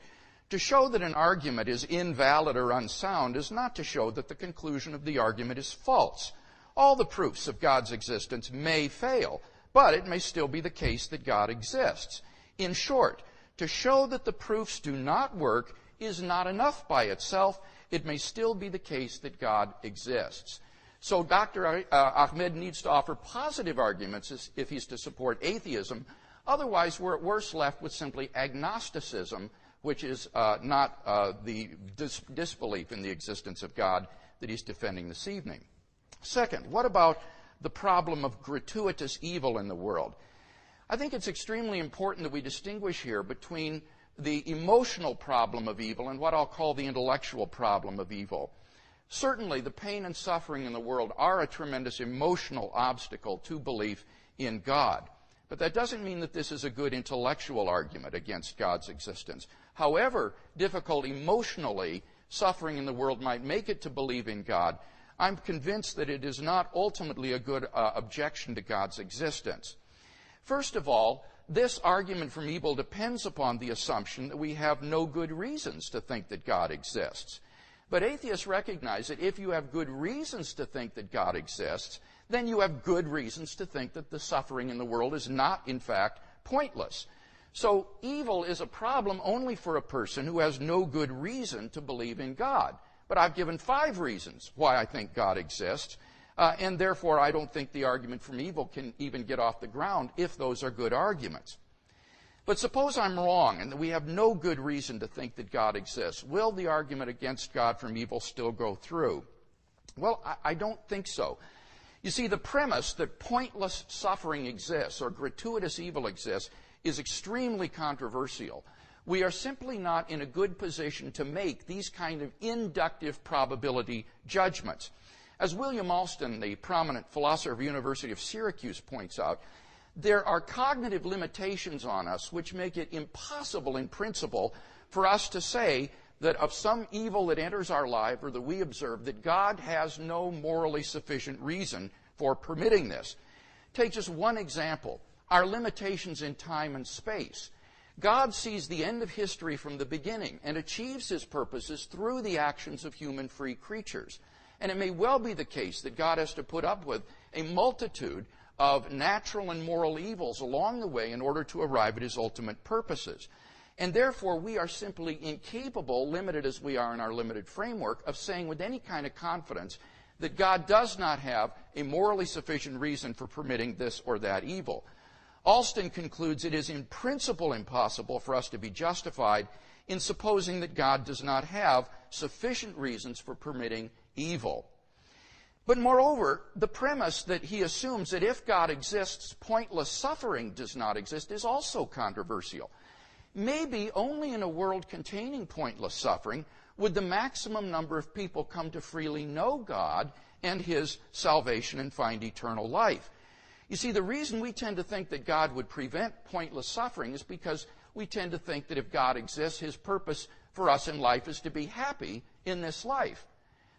"To show that an argument is invalid or unsound is not to show that the conclusion of the argument is false. All the proofs of God's existence may fail, but it may still be the case that God exists. In short, to show that the proofs do not work is not enough by itself. It may still be the case that God exists." So Dr. Ahmed needs to offer positive arguments if he's to support atheism. Otherwise, we're at worst left with simply agnosticism, which is not the disbelief in the existence of God that he's defending this evening. Second, what about the problem of gratuitous evil in the world? I think it's extremely important that we distinguish here between the emotional problem of evil and what I'll call the intellectual problem of evil. Certainly, the pain and suffering in the world are a tremendous emotional obstacle to belief in God. But that doesn't mean that this is a good intellectual argument against God's existence. However difficult emotionally suffering in the world might make it to believe in God, I'm convinced that it is not ultimately a good objection to God's existence. First of all, this argument from evil depends upon the assumption that we have no good reasons to think that God exists. But atheists recognize that if you have good reasons to think that God exists, then you have good reasons to think that the suffering in the world is not, in fact, pointless. So evil is a problem only for a person who has no good reason to believe in God. But I've given 5 reasons why I think God exists, and therefore I don't think the argument from evil can even get off the ground if those are good arguments. But suppose I'm wrong and that we have no good reason to think that God exists. Will the argument against God from evil still go through? Well, I don't think so. You see, the premise that pointless suffering exists or gratuitous evil exists is extremely controversial. We are simply not in a good position to make these kind of inductive probability judgments. As William Alston, the prominent philosopher of the University of Syracuse, points out, there are cognitive limitations on us which make it impossible in principle for us to say that of some evil that enters our life or that we observe that God has no morally sufficient reason for permitting this. Take just one example, our limitations in time and space. God sees the end of history from the beginning and achieves his purposes through the actions of human free creatures. And it may well be the case that God has to put up with a multitude of natural and moral evils along the way in order to arrive at his ultimate purposes. And therefore, we are simply incapable, limited as we are in our limited framework, of saying with any kind of confidence that God does not have a morally sufficient reason for permitting this or that evil. Alston concludes it is in principle impossible for us to be justified in supposing that God does not have sufficient reasons for permitting evil. But moreover, the premise that he assumes that if God exists, pointless suffering does not exist is also controversial. Maybe only in a world containing pointless suffering would the maximum number of people come to freely know God and his salvation and find eternal life. You see, the reason we tend to think that God would prevent pointless suffering is because we tend to think that if God exists, his purpose for us in life is to be happy in this life.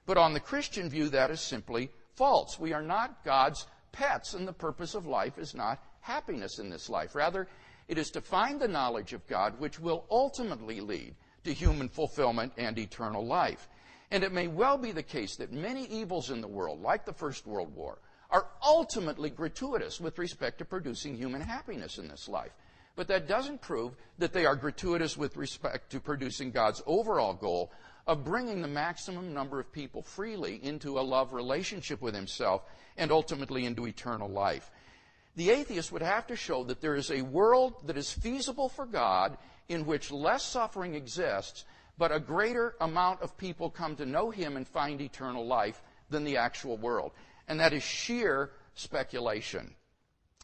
But on the Christian view, that is simply false. We are not God's pets, and the purpose of life is not happiness in this life. Rather, it is to find the knowledge of God which will ultimately lead to human fulfillment and eternal life. And it may well be the case that many evils in the world, like the First World War, are ultimately gratuitous with respect to producing human happiness in this life. But that doesn't prove that they are gratuitous with respect to producing God's overall goal of bringing the maximum number of people freely into a love relationship with himself and ultimately into eternal life. The atheist would have to show that there is a world that is feasible for God in which less suffering exists, but a greater amount of people come to know him and find eternal life than the actual world. And that is sheer speculation.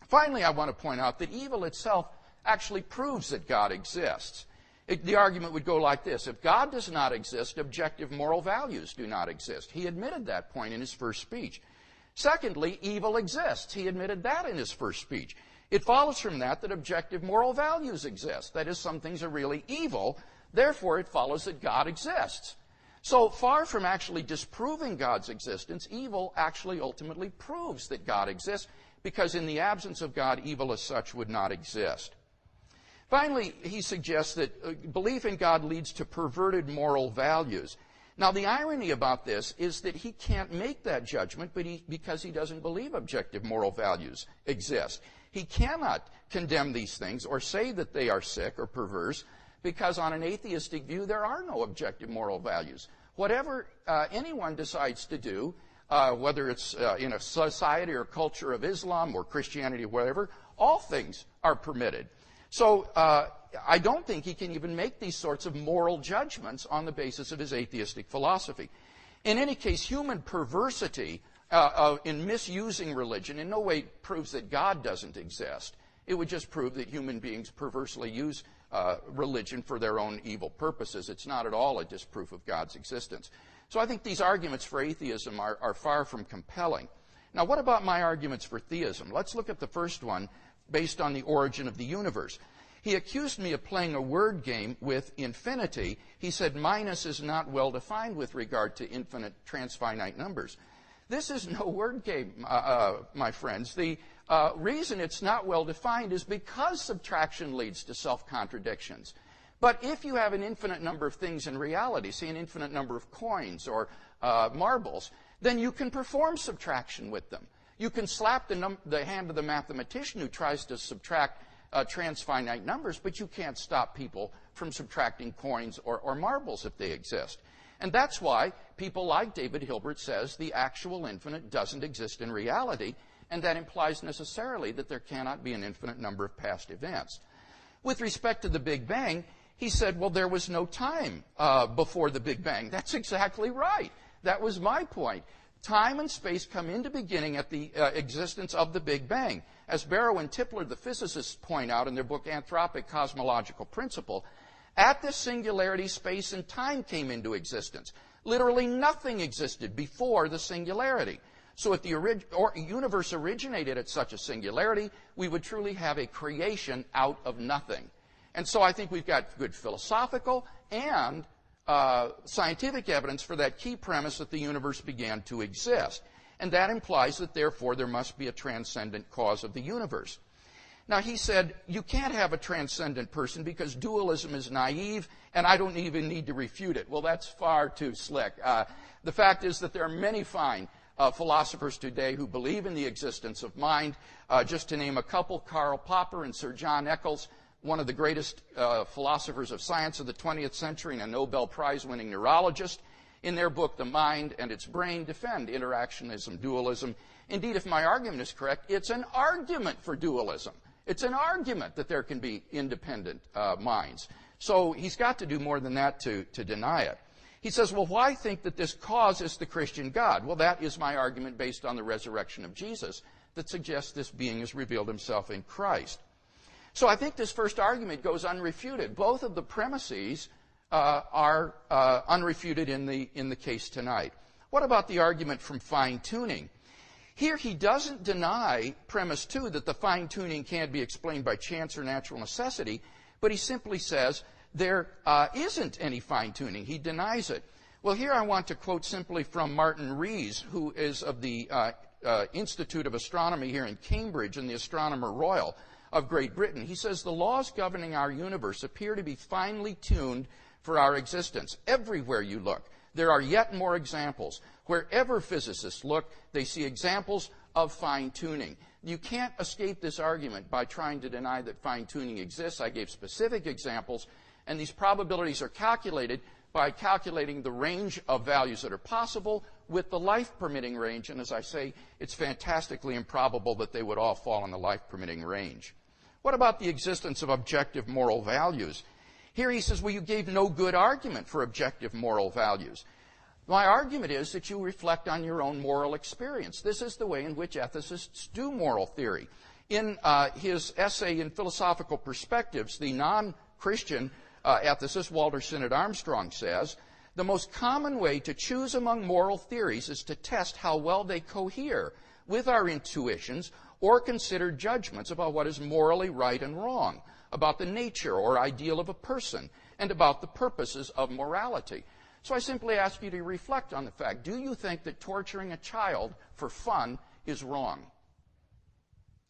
Finally, I want to point out that evil itself actually proves that God exists. The argument would go like this. If God does not exist, objective moral values do not exist. He admitted that point in his first speech. Secondly, evil exists. He admitted that in his first speech. It follows from that objective moral values exist. That is, some things are really evil. Therefore, it follows that God exists. So far from actually disproving God's existence, evil actually ultimately proves that God exists, because in the absence of God, evil as such would not exist. Finally, he suggests that belief in God leads to perverted moral values. Now, the irony about this is that he can't make that judgment because he doesn't believe objective moral values exist. He cannot condemn these things or say that they are sick or perverse, because on an atheistic view, there are no objective moral values. Whatever anyone decides to do, whether it's in a society or culture of Islam or Christianity or whatever, all things are permitted. So I don't think he can even make these sorts of moral judgments on the basis of his atheistic philosophy. In any case, human perversity in misusing religion in no way proves that God doesn't exist. It would just prove that human beings perversely use religion for their own evil purposes. It's not at all a disproof of God's existence. So I think these arguments for atheism are far from compelling. Now, what about my arguments for theism? Let's look at the first one, based on the origin of the universe. He accused me of playing a word game with infinity. He said minus is not well defined with regard to infinite transfinite numbers. This is no word game, my friends. The reason it's not well defined is because subtraction leads to self-contradictions. But if you have an infinite number of things in reality, say an infinite number of coins or marbles, then you can perform subtraction with them. You can slap the hand of the mathematician who tries to subtract transfinite numbers, but you can't stop people from subtracting coins or marbles if they exist. And that's why people like David Hilbert says the actual infinite doesn't exist in reality, and that implies necessarily that there cannot be an infinite number of past events. With respect to the Big Bang, he said, well, there was no time before the Big Bang. That's exactly right. That was my point. Time and space come into beginning at the existence of the Big Bang. As Barrow and Tipler, the physicists, point out in their book Anthropic Cosmological Principle, at this singularity, space and time came into existence. Literally nothing existed before the singularity. So if the universe originated at such a singularity, we would truly have a creation out of nothing. And so I think we've got good philosophical and scientific evidence for that key premise that the universe began to exist. And that implies that, therefore, there must be a transcendent cause of the universe. Now, he said, you can't have a transcendent person because dualism is naive, and I don't even need to refute it. Well, that's far too slick. The fact is that there are many fine philosophers today who believe in the existence of mind. Just to name a couple, Karl Popper and Sir John Eccles, one of the greatest philosophers of science of the 20th century and a Nobel Prize-winning neurologist, in their book, The Mind and Its Brain, defend interactionism, dualism. Indeed, if my argument is correct, it's an argument for dualism. It's an argument that there can be independent minds. So he's got to do more than that to deny it. He says, well, why think that this cause is the Christian God? Well, that is my argument based on the resurrection of Jesus that suggests this being has revealed himself in Christ. So I think this first argument goes unrefuted. Both of the premises are unrefuted in the case tonight. What about the argument from fine-tuning? Here he doesn't deny premise 2 that the fine-tuning can't be explained by chance or natural necessity, but he simply says there isn't any fine-tuning. He denies it. Well, here I want to quote simply from Martin Rees, who is of the Institute of Astronomy here in Cambridge and the Astronomer Royal of Great Britain. He says, the laws governing our universe appear to be finely tuned for our existence. Everywhere you look, there are yet more examples. Wherever physicists look, they see examples of fine-tuning. You can't escape this argument by trying to deny that fine-tuning exists. I gave specific examples, and these probabilities are calculated by calculating the range of values that are possible with the life-permitting range. And as I say, it's fantastically improbable that they would all fall in the life-permitting range. What about the existence of objective moral values? Here he says, well, you gave no good argument for objective moral values. My argument is that you reflect on your own moral experience. This is the way in which ethicists do moral theory. In his essay in Philosophical Perspectives, the non-Christian ethicist Walter Sinnott Armstrong says, the most common way to choose among moral theories is to test how well they cohere with our intuitions or consider judgments about what is morally right and wrong, about the nature or ideal of a person, and about the purposes of morality. So I simply ask you to reflect on the fact, do you think that torturing a child for fun is wrong?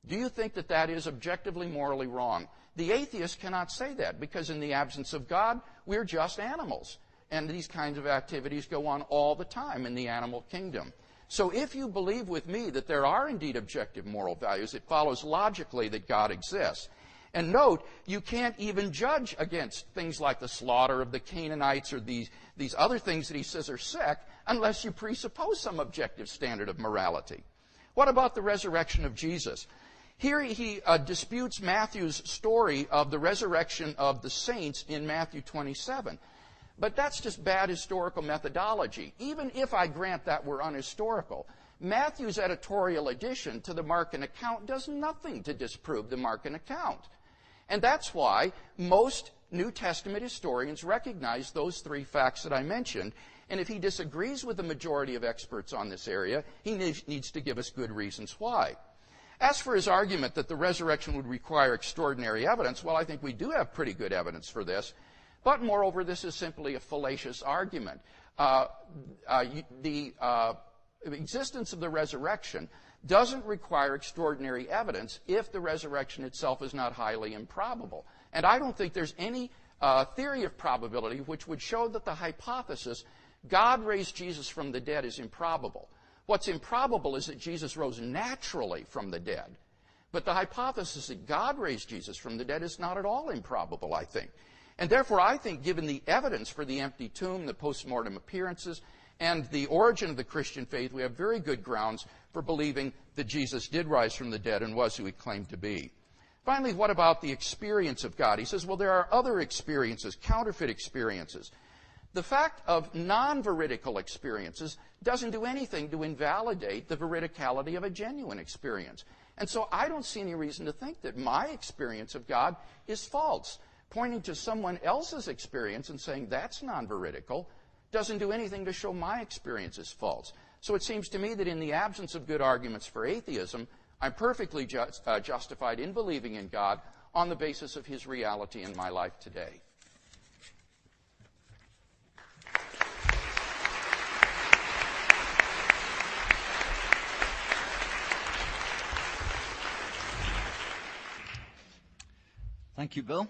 Do you think that that is objectively morally wrong? The atheist cannot say that, because in the absence of God, we're just animals. And these kinds of activities go on all the time in the animal kingdom. So if you believe with me that there are indeed objective moral values, it follows logically that God exists. And note, you can't even judge against things like the slaughter of the Canaanites or these other things that he says are sick unless you presuppose some objective standard of morality. What about the resurrection of Jesus? Here he disputes Matthew's story of the resurrection of the saints in Matthew 27. But that's just bad historical methodology. Even if I grant that we're unhistorical, Matthew's editorial addition to the Markan account does nothing to disprove the Markan account. And that's why most New Testament historians recognize those three facts that I mentioned. And if he disagrees with the majority of experts on this area, he needs to give us good reasons why. As for his argument that the resurrection would require extraordinary evidence, well, I think we do have pretty good evidence for this. But moreover, this is simply a fallacious argument. The existence of the resurrection doesn't require extraordinary evidence if the resurrection itself is not highly improbable. And I don't think there's any theory of probability which would show that the hypothesis God raised Jesus from the dead is improbable. What's improbable is that Jesus rose naturally from the dead. But the hypothesis that God raised Jesus from the dead is not at all improbable, I think. And therefore, I think, given the evidence for the empty tomb, the post-mortem appearances, and the origin of the Christian faith, we have very good grounds for believing that Jesus did rise from the dead and was who he claimed to be. Finally, what about the experience of God? He says, well, there are other experiences, counterfeit experiences. The fact of non-veridical experiences doesn't do anything to invalidate the veridicality of a genuine experience. And so I don't see any reason to think that my experience of God is false. Pointing to someone else's experience and saying that's non-veridical doesn't do anything to show my experience is false. So it seems to me that in the absence of good arguments for atheism, I'm perfectly justified in believing in God on the basis of his reality in my life today. Thank you, Bill.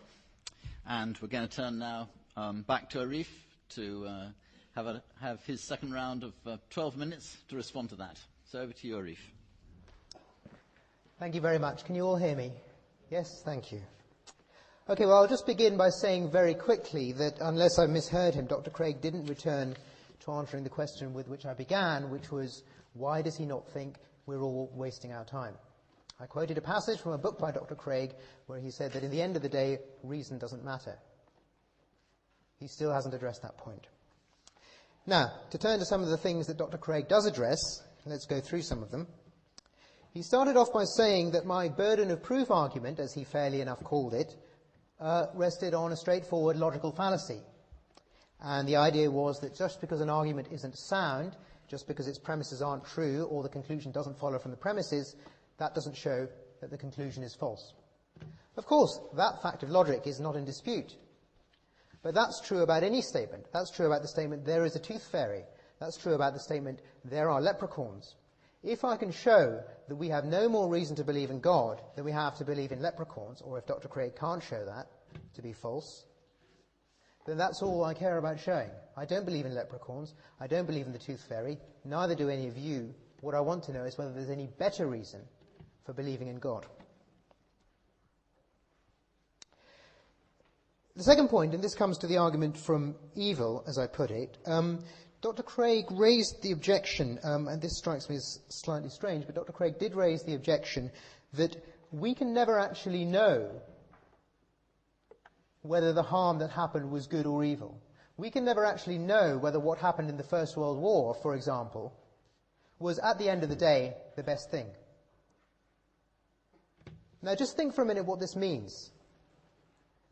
And we're going to turn now back to Arif to have his second round of 12 minutes to respond to that. So over to you, Arif. Thank you very much. Can you all hear me? Yes, thank you. Okay, well, I'll just begin by saying very quickly that unless I misheard him, Dr. Craig didn't return to answering the question with which I began, which was, why does he not think we're all wasting our time? I quoted a passage from a book by Dr. Craig where he said that in the end of the day, reason doesn't matter. He still hasn't addressed that point. Now, to turn to some of the things that Dr. Craig does address, let's go through some of them. He started off by saying that my burden of proof argument, as he fairly enough called it, rested on a straightforward logical fallacy. And the idea was that just because an argument isn't sound, just because its premises aren't true, or the conclusion doesn't follow from the premises, that doesn't show that the conclusion is false. Of course, that fact of logic is not in dispute. But that's true about any statement. That's true about the statement, there is a tooth fairy. That's true about the statement, there are leprechauns. If I can show that we have no more reason to believe in God than we have to believe in leprechauns, or if Dr. Craig can't show that to be false, then that's all I care about showing. I don't believe in leprechauns. I don't believe in the tooth fairy. Neither do any of you. What I want to know is whether there's any better reason for believing in God. The second point, and this comes to the argument from evil, as I put it, Dr. Craig raised the objection, and this strikes me as slightly strange, but Dr. Craig did raise the objection that we can never actually know whether the harm that happened was good or evil. We can never actually know whether what happened in the First World War, for example, was at the end of the day the best thing. Now just think for a minute what this means.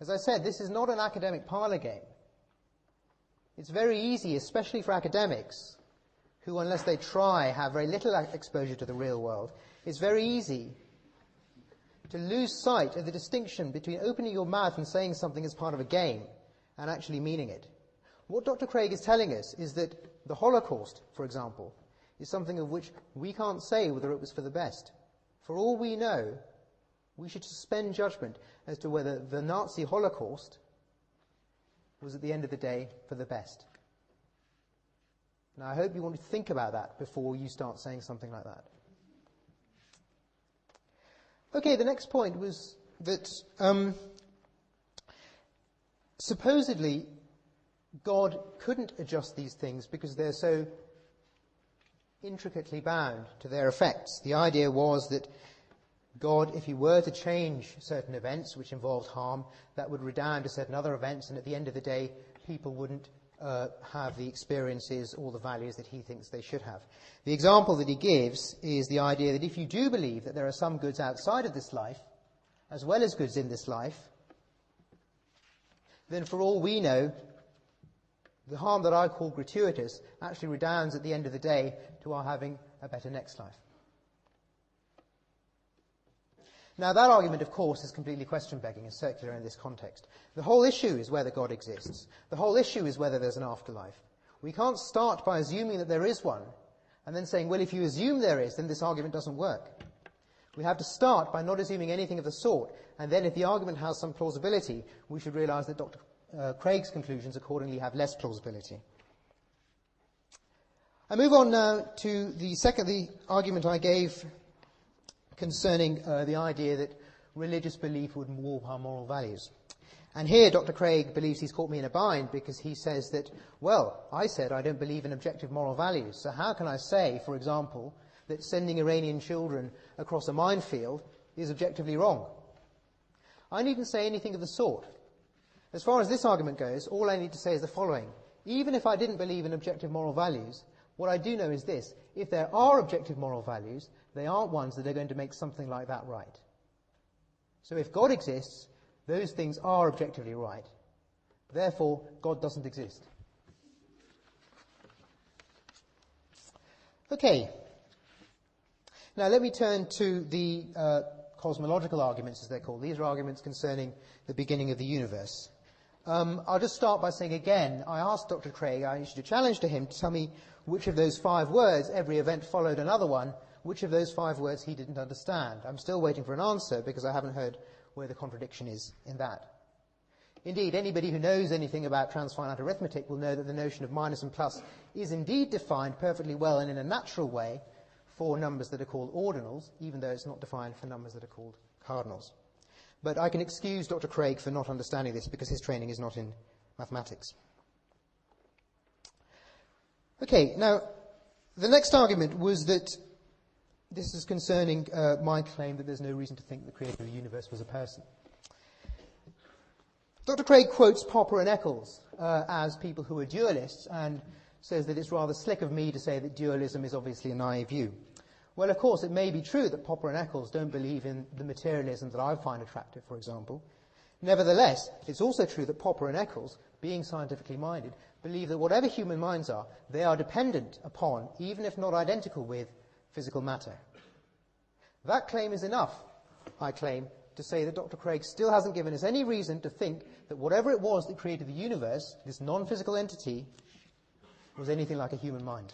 As I said, this is not an academic parlor game. It's very easy, especially for academics, who, unless they try, have very little exposure to the real world. It's very easy to lose sight of the distinction between opening your mouth and saying something as part of a game and actually meaning it. What Dr. Craig is telling us is that the Holocaust, for example, is something of which we can't say whether it was for the best. For all we know, we should suspend judgment as to whether the Nazi Holocaust was at the end of the day for the best. Now, I hope you want to think about that before you start saying something like that. Okay, the next point was that supposedly God couldn't adjust these things because they're so intricately bound to their effects. The idea was that God, if he were to change certain events which involved harm, that would redound to certain other events, and at the end of the day, people wouldn't have the experiences or the values that he thinks they should have. The example that he gives is the idea that if you do believe that there are some goods outside of this life, as well as goods in this life, then for all we know, the harm that I call gratuitous actually redounds at the end of the day to our having a better next life. Now, that argument, of course, is completely question-begging and circular in this context. The whole issue is whether God exists. The whole issue is whether there's an afterlife. We can't start by assuming that there is one and then saying, well, if you assume there is, then this argument doesn't work. We have to start by not assuming anything of the sort, and then if the argument has some plausibility, we should realize that Dr. Craig's conclusions accordingly have less plausibility. I move on now to the argument I gave concerning the idea that religious belief would warp our moral values. And here Dr. Craig believes he's caught me in a bind because he says that, well, I said I don't believe in objective moral values, so how can I say, for example, that sending Iranian children across a minefield is objectively wrong? I needn't say anything of the sort. As far as this argument goes, all I need to say is the following. Even if I didn't believe in objective moral values, what I do know is this. If there are objective moral values, they aren't ones that are going to make something like that right. So if God exists, those things are objectively right. Therefore, God doesn't exist. Okay. Now let me turn to the cosmological arguments, as they're called. These are arguments concerning the beginning of the universe. I'll just start by saying again, I asked Dr. Craig, I issued a challenge to him to tell me which of those 5 words, every event followed another one, which of those 5 words he didn't understand. I'm still waiting for an answer because I haven't heard where the contradiction is in that. Indeed, anybody who knows anything about transfinite arithmetic will know that the notion of minus and plus is indeed defined perfectly well and in a natural way for numbers that are called ordinals, even though it's not defined for numbers that are called cardinals. But I can excuse Dr. Craig for not understanding this because his training is not in mathematics. Okay, now, the next argument was that this is concerning my claim that there's no reason to think the creator of the universe was a person. Dr. Craig quotes Popper and Eccles as people who are dualists and says that it's rather slick of me to say that dualism is obviously a naive view. Well, of course, it may be true that Popper and Eccles don't believe in the materialism that I find attractive, for example. Nevertheless, it's also true that Popper and Eccles, being scientifically minded, believe that whatever human minds are, they are dependent upon, even if not identical with, physical matter. That claim is enough, I claim, to say that Dr. Craig still hasn't given us any reason to think that whatever it was that created the universe, this non-physical entity, was anything like a human mind.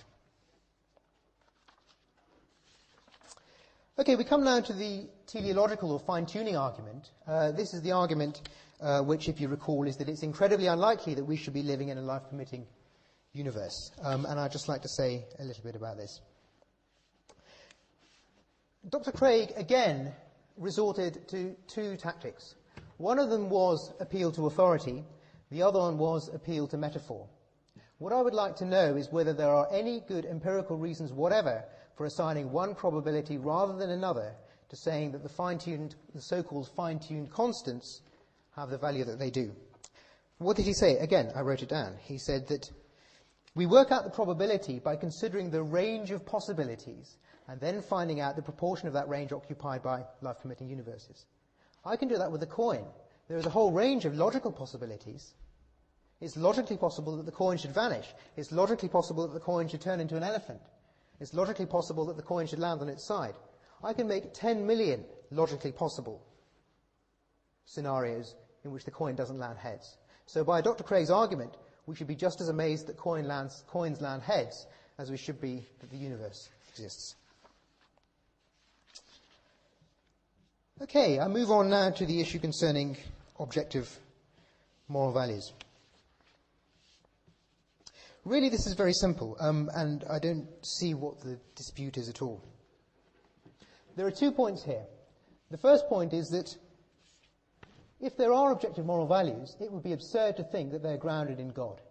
Okay, we come now to the teleological or fine-tuning argument. This is the argument which, if you recall, is that it's incredibly unlikely that we should be living in a life-permitting universe. And I'd just like to say a little bit about this. Dr. Craig, again, resorted to 2 tactics. One of them was appeal to authority. The other one was appeal to metaphor. What I would like to know is whether there are any good empirical reasons whatever for assigning one probability rather than another to saying that the so-called fine-tuned constants have the value that they do. What did he say? Again, I wrote it down. He said that we work out the probability by considering the range of possibilities and then finding out the proportion of that range occupied by life-permitting universes. I can do that with a coin. There is a whole range of logical possibilities. It's logically possible that the coin should vanish. It's logically possible that the coin should turn into an elephant. It's logically possible that the coin should land on its side. I can make 10 million logically possible scenarios in which the coin doesn't land heads. So by Dr. Craig's argument, we should be just as amazed that coins land heads as we should be that the universe exists. Okay, I move on now to the issue concerning objective moral values. Really, this is very simple, and I don't see what the dispute is at all. There are 2 points here. The first point is that if there are objective moral values, it would be absurd to think that they're grounded in God.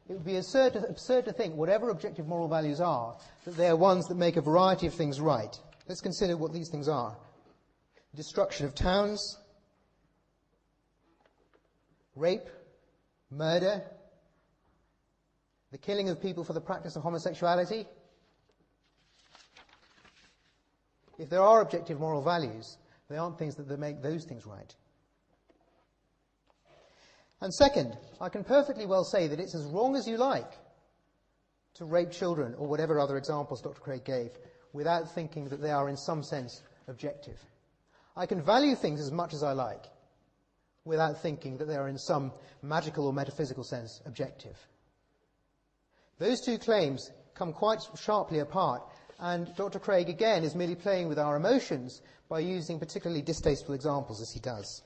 It would be absurd to think, whatever objective moral values are, that they are ones that make a variety of things right. Let's consider what these things are. Destruction of towns, rape, murder, the killing of people for the practice of homosexuality. If there are objective moral values, they aren't things that make those things right. And second, I can perfectly well say that it's as wrong as you like to rape children, or whatever other examples Dr. Craig gave, without thinking that they are in some sense objective. I can value things as much as I like, without thinking that they are in some magical or metaphysical sense objective. Those two claims come quite sharply apart, and Dr. Craig again is merely playing with our emotions by using particularly distasteful examples as he does.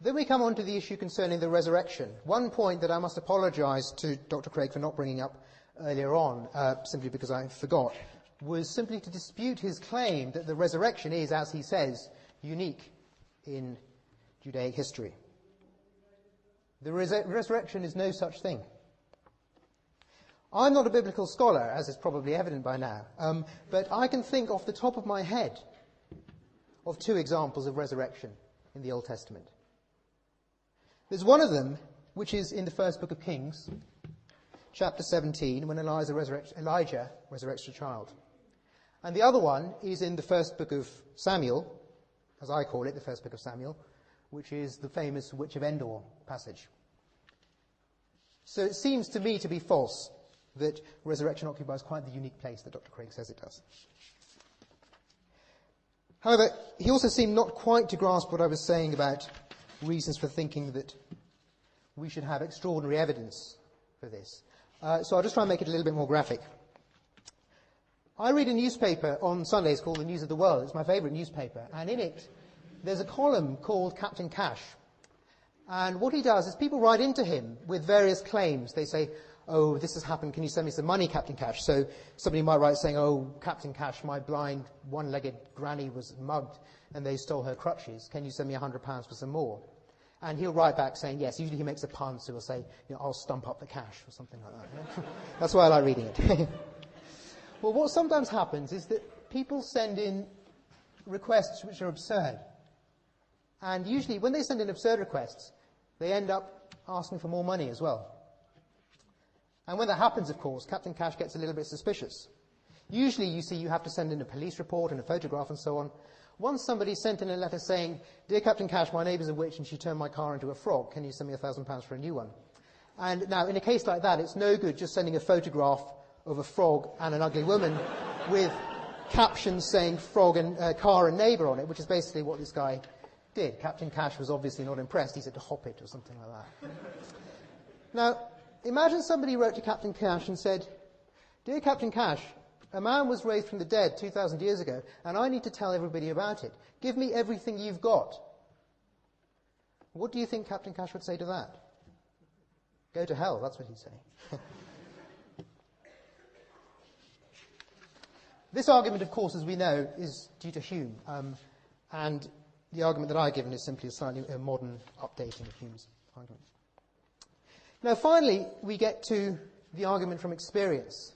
Then we come on to the issue concerning the resurrection. One point that I must apologize to Dr. Craig for not bringing up earlier on, simply because I forgot, was simply to dispute his claim that the resurrection is, as he says, unique in Judaic history. The resurrection is no such thing. I'm not a biblical scholar, as is probably evident by now, but I can think off the top of my head of 2 examples of resurrection in the Old Testament. There's one of them, which is in the first book of Kings, chapter 17, when Elijah resurrects a child. And the other one is in the first book of Samuel, as I call it, the first book of Samuel, which is the famous Witch of Endor passage. So it seems to me to be false that resurrection occupies quite the unique place that Dr. Craig says it does. However, he also seemed not quite to grasp what I was saying about reasons for thinking that we should have extraordinary evidence for this. So I'll just try and make it a little bit more graphic. I read a newspaper on Sundays called The News of the World. It's my favourite newspaper. And in it, there's a column called Captain Cash. And what he does is people write into him with various claims. They say, oh, this has happened, can you send me some money, Captain Cash? So somebody might write saying, oh, Captain Cash, my blind, one-legged granny was mugged and they stole her crutches. Can you send me £100 for some more? And he'll write back saying yes. Usually he makes a pun, so he'll say, I'll stump up the cash or something like that. Yeah? That's why I like reading it. Well, what sometimes happens is that people send in requests which are absurd. And usually when they send in absurd requests, they end up asking for more money as well. And when that happens, of course, Captain Cash gets a little bit suspicious. Usually you see you have to send in a police report and a photograph and so on. Once somebody sent in a letter saying, dear Captain Cash, my neighbour's a witch and she turned my car into a frog. Can you send me £1,000 for a new one? And now, in a case like that, it's no good just sending a photograph of a frog and an ugly woman with captions saying frog and car and neighbour on it, which is basically what this guy did. Captain Cash was obviously not impressed. He said to hop it or something like that. Now, imagine somebody wrote to Captain Cash and said, dear Captain Cash, a man was raised from the dead 2,000 years ago, and I need to tell everybody about it. Give me everything you've got. What do you think Captain Cash would say to that? Go to hell, that's what he'd say. This argument, of course, as we know, is due to Hume, and the argument that I've given is simply a slightly modern updating of Hume's argument. Now, finally, we get to the argument from experience.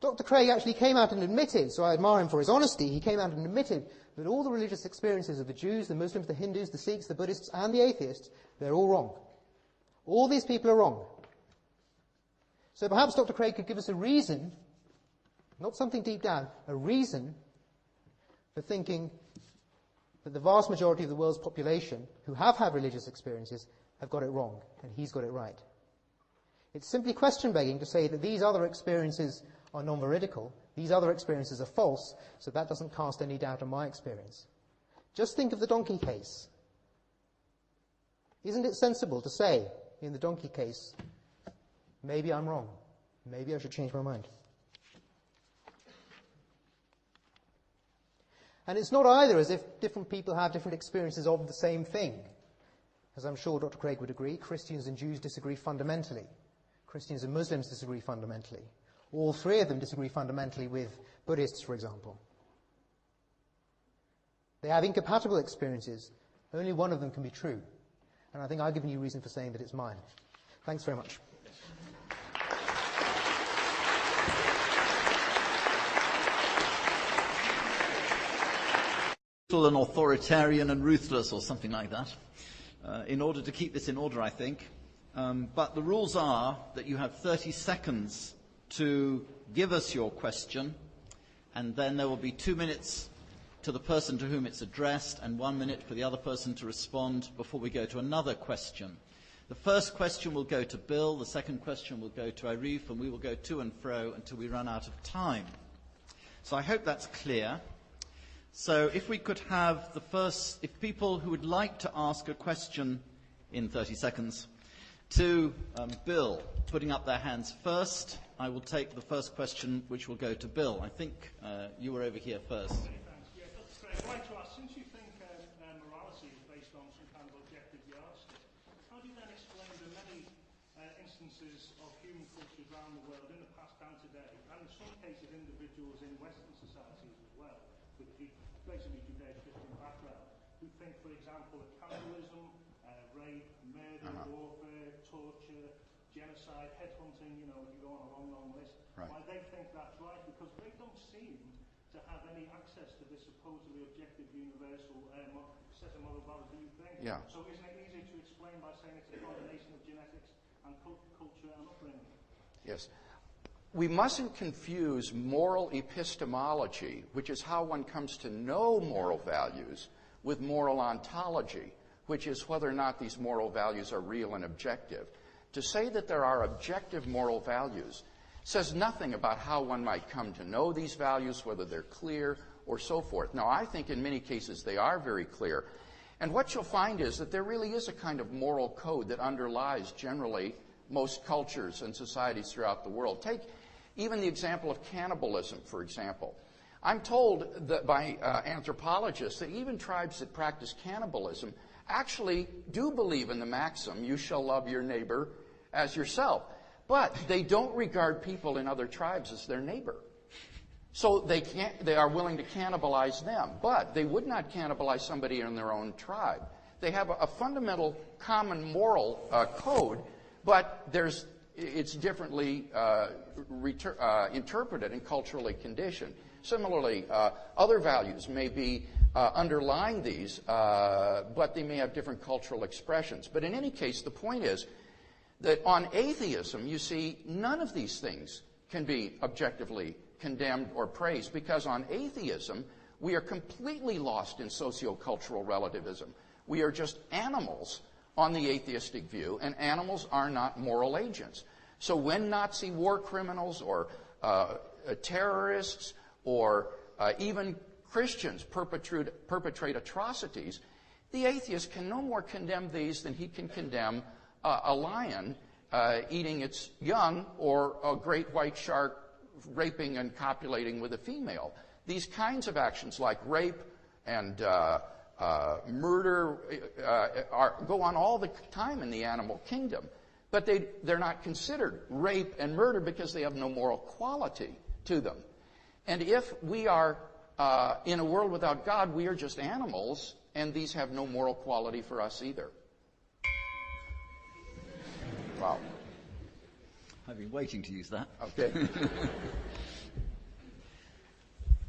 Dr. Craig actually came out and admitted, so I admire him for his honesty, he came out and admitted that all the religious experiences of the Jews, the Muslims, the Hindus, the Sikhs, the Buddhists, and the atheists, they're all wrong. All these people are wrong. So perhaps Dr. Craig could give us a reason, not something deep down, a reason for thinking that the vast majority of the world's population who have had religious experiences have got it wrong, and he's got it right. It's simply question-begging to say that these other experiences are non-veridical, these other experiences are false, so that doesn't cast any doubt on my experience. Just think of the donkey case. Isn't it sensible to say, in the donkey case, maybe I'm wrong, maybe I should change my mind? And it's not either as if different people have different experiences of the same thing. As I'm sure Dr. Craig would agree, Christians and Jews disagree fundamentally. Christians and Muslims disagree fundamentally. All three of them disagree fundamentally with Buddhists, for example. They have incompatible experiences. Only one of them can be true. And I think I've given you reason for saying that it's mine. Thanks very much. And authoritarian and ruthless, or something like that, in order to keep this in order, I think. But the rules are that you have 30 seconds to give us your question, and then there will be 2 minutes to the person to whom it's addressed and 1 minute for the other person to respond before we go to another question. The first question will go to Bill, the second question will go to Arif, and we will go to and fro until we run out of time. So I hope that's clear. So if we could have if people who would like to ask a question in 30 seconds to Bill, putting up their hands first, I will take the first question, which will go to Bill. I think you were over here first. Yeah, Dr. Craig, I'd like to ask, since you think morality is based on some kind of objective yardstick, how do you then explain the many instances of human cultures around the world in the past and today, and in some cases individuals in Western societies as well, with basically Judeo-Christian background, who think, for example, that cannibalism, rape, murder, warfare, torture, genocide, headhunting, you go on a long, long list, why they think that's right, because they don't seem to have any access to this supposedly objective, universal set of moral values that you think. Yeah. So isn't it easy to explain by saying it's a combination of genetics and culture and upbringing? Yes. We mustn't confuse moral epistemology, which is how one comes to know moral values, with moral ontology, which is whether or not these moral values are real and objective. To say that there are objective moral values says nothing about how one might come to know these values, whether they're clear or so forth. Now, I think in many cases they are very clear. And what you'll find is that there really is a kind of moral code that underlies generally most cultures and societies throughout the world. Take even the example of cannibalism, for example. I'm told that by anthropologists that even tribes that practice cannibalism actually do believe in the maxim, you shall love your neighbor as yourself. But they don't regard people in other tribes as their neighbor. So they are willing to cannibalize them, but they would not cannibalize somebody in their own tribe. They have a fundamental common moral code, but it's differently interpreted and culturally conditioned. Similarly, other values may be underlying these, but they may have different cultural expressions. But in any case, the point is that on atheism, you see, none of these things can be objectively condemned or praised, because on atheism, we are completely lost in sociocultural relativism. We are just animals on the atheistic view, and animals are not moral agents. So when Nazi war criminals or terrorists or even Christians perpetrate atrocities, the atheist can no more condemn these than he can condemn a lion eating its young or a great white shark raping and copulating with a female. These kinds of actions like rape and murder go on all the time in the animal kingdom. But they're not considered rape and murder because they have no moral quality to them. And if we are in a world without God, we are just animals, and these have no moral quality for us either. Wow. I've been waiting to use that. Okay.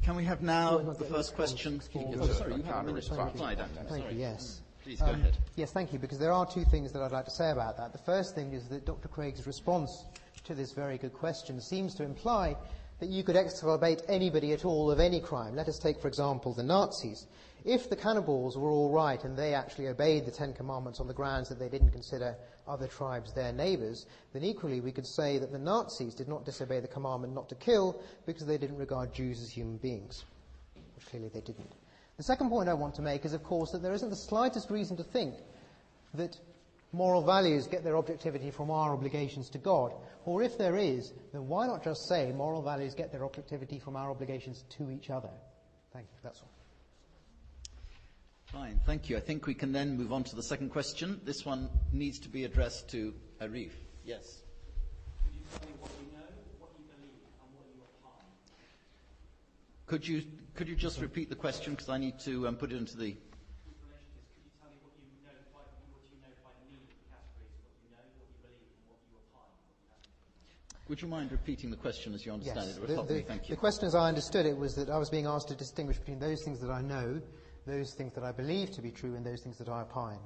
Can we have now the first question? Sorry, you have a response. Thank you, yes. Please go ahead. Yes, thank you, because there are two things that I'd like to say about that. The first thing is that Dr. Craig's response to this very good question seems to imply that you could exculpate anybody at all of any crime. Let us take, for example, the Nazis. If the cannibals were all right and they actually obeyed the Ten Commandments on the grounds that they didn't consider other tribes their neighbors, then equally we could say that the Nazis did not disobey the commandment not to kill because they didn't regard Jews as human beings, which clearly they didn't. The second point I want to make is, of course, that there isn't the slightest reason to think that moral values get their objectivity from our obligations to God. Or if there is, then why not just say moral values get their objectivity from our obligations to each other? Thank you. That's all. Fine, thank you. I think we can then move on to the second question. This one needs to be addressed to Arif. Yes. Could you tell me what you know, what you believe, and what you opine? Could you just repeat the question, because I need to put it into the... Could you tell me what you know by the meaning of the categories, what you know, what you believe, and what you opine? Would you mind repeating the question as you understand Yes. it? It would help me, thank you. The question as I understood it was that I was being asked to distinguish between those things that I know, those things that I believe to be true, and those things that I opine.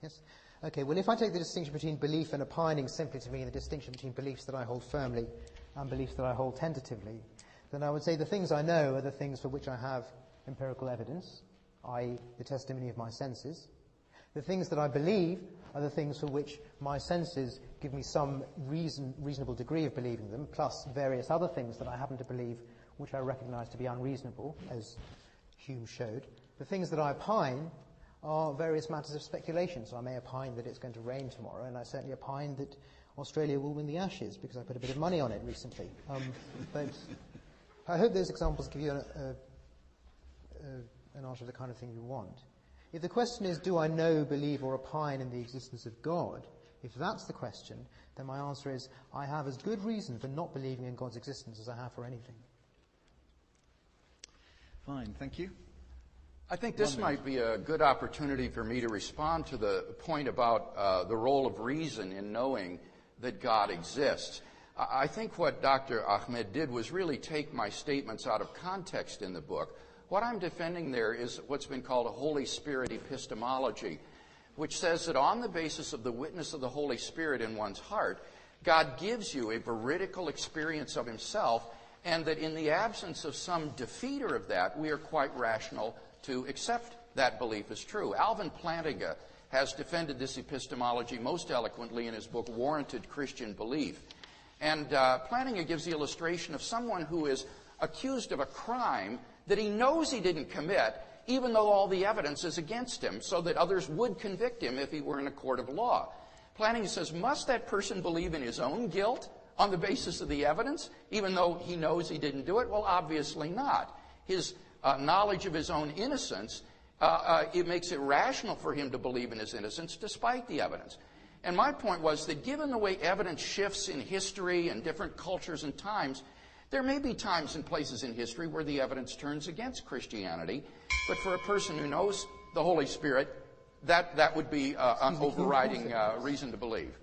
Yes? Okay, well, if I take the distinction between belief and opining simply to mean the distinction between beliefs that I hold firmly and beliefs that I hold tentatively, then I would say the things I know are the things for which I have empirical evidence, i.e. the testimony of my senses. The things that I believe are the things for which my senses give me some reasonable degree of believing them, plus various other things that I happen to believe which I recognize to be unreasonable, as Hume showed. The things that I opine are various matters of speculation. So I may opine that it's going to rain tomorrow, and I certainly opine that Australia will win the Ashes because I put a bit of money on it recently. But I hope those examples give you an answer to the kind of thing you want. If the question is, do I know, believe, or opine in the existence of God, if that's the question, then my answer is, I have as good reason for not believing in God's existence as I have for anything. Fine, thank you. I think this might be a good opportunity for me to respond to the point about the role of reason in knowing that God exists. I think what Dr. Ahmed did was really take my statements out of context in the book. What I'm defending there is what's been called a Holy Spirit epistemology, which says that on the basis of the witness of the Holy Spirit in one's heart, God gives you a veridical experience of himself, and that in the absence of some defeater of that, we are quite rational to accept that belief as true. Alvin Plantinga has defended this epistemology most eloquently in his book, Warranted Christian Belief. And Plantinga gives the illustration of someone who is accused of a crime that he knows he didn't commit, even though all the evidence is against him, so that others would convict him if he were in a court of law. Plantinga says, must that person believe in his own guilt on the basis of the evidence, even though he knows he didn't do it? Well, obviously not. His knowledge of his own innocence, it makes it rational for him to believe in his innocence despite the evidence. And my point was that given the way evidence shifts in history and different cultures and times, there may be times and places in history where the evidence turns against Christianity, but for a person who knows the Holy Spirit, that would be an overriding reason to believe.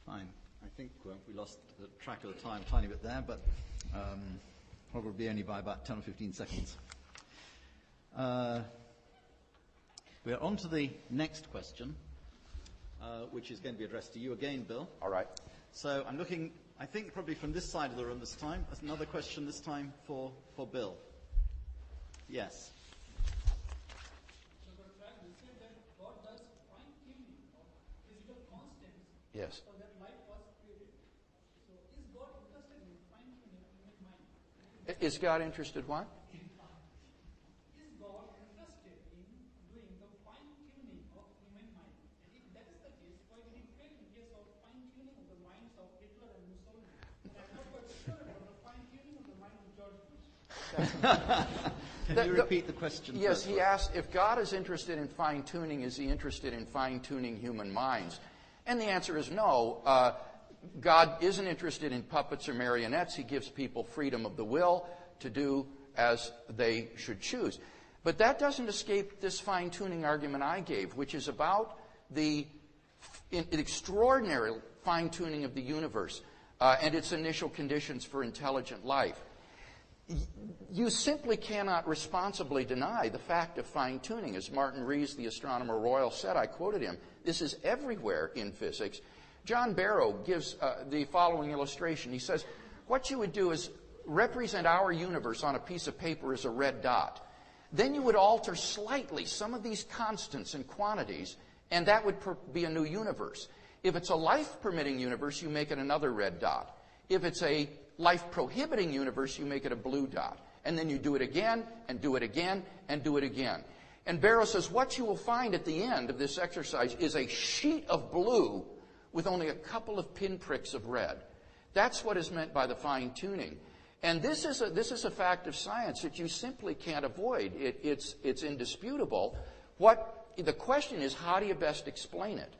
Fine. I think we lost the track of the time a tiny bit there, but probably only by about 10 or 15 seconds. We're on to the next question, which is going to be addressed to you again, Bill. All right. So I'm looking, I think, probably from this side of the room this time. There's another question this time for Bill. Yes. Yes. Is God interested what? Is God interested in doing the fine-tuning of human mind? And if that is the case, why did he fail in case of fine-tuning of the minds of Hitler and Mussolini? And I'm not quite sure about the fine-tuning of the mind of George Bush. Can you repeat the question? Yes, first? he asked, if God is interested in fine-tuning, is he interested in fine-tuning human minds? And the answer is no. God isn't interested in puppets or marionettes. He gives people freedom of the will to do as they should choose. But that doesn't escape this fine-tuning argument I gave, which is about the extraordinary fine-tuning of the universe and its initial conditions for intelligent life. You simply cannot responsibly deny the fact of fine-tuning. As Martin Rees, the astronomer royal, said, I quoted him, this is everywhere in physics. John Barrow gives the following illustration. He says, what you would do is represent our universe on a piece of paper as a red dot. Then you would alter slightly some of these constants and quantities, and that would be a new universe. If it's a life-permitting universe, you make it another red dot. If it's a life-prohibiting universe, you make it a blue dot. And then you do it again, and do it again, and do it again. And Barrow says what you will find at the end of this exercise is a sheet of blue with only a couple of pinpricks of red. That's what is meant by the fine-tuning. And this is a fact of science that you simply can't avoid. It's indisputable. The question is, how do you best explain it?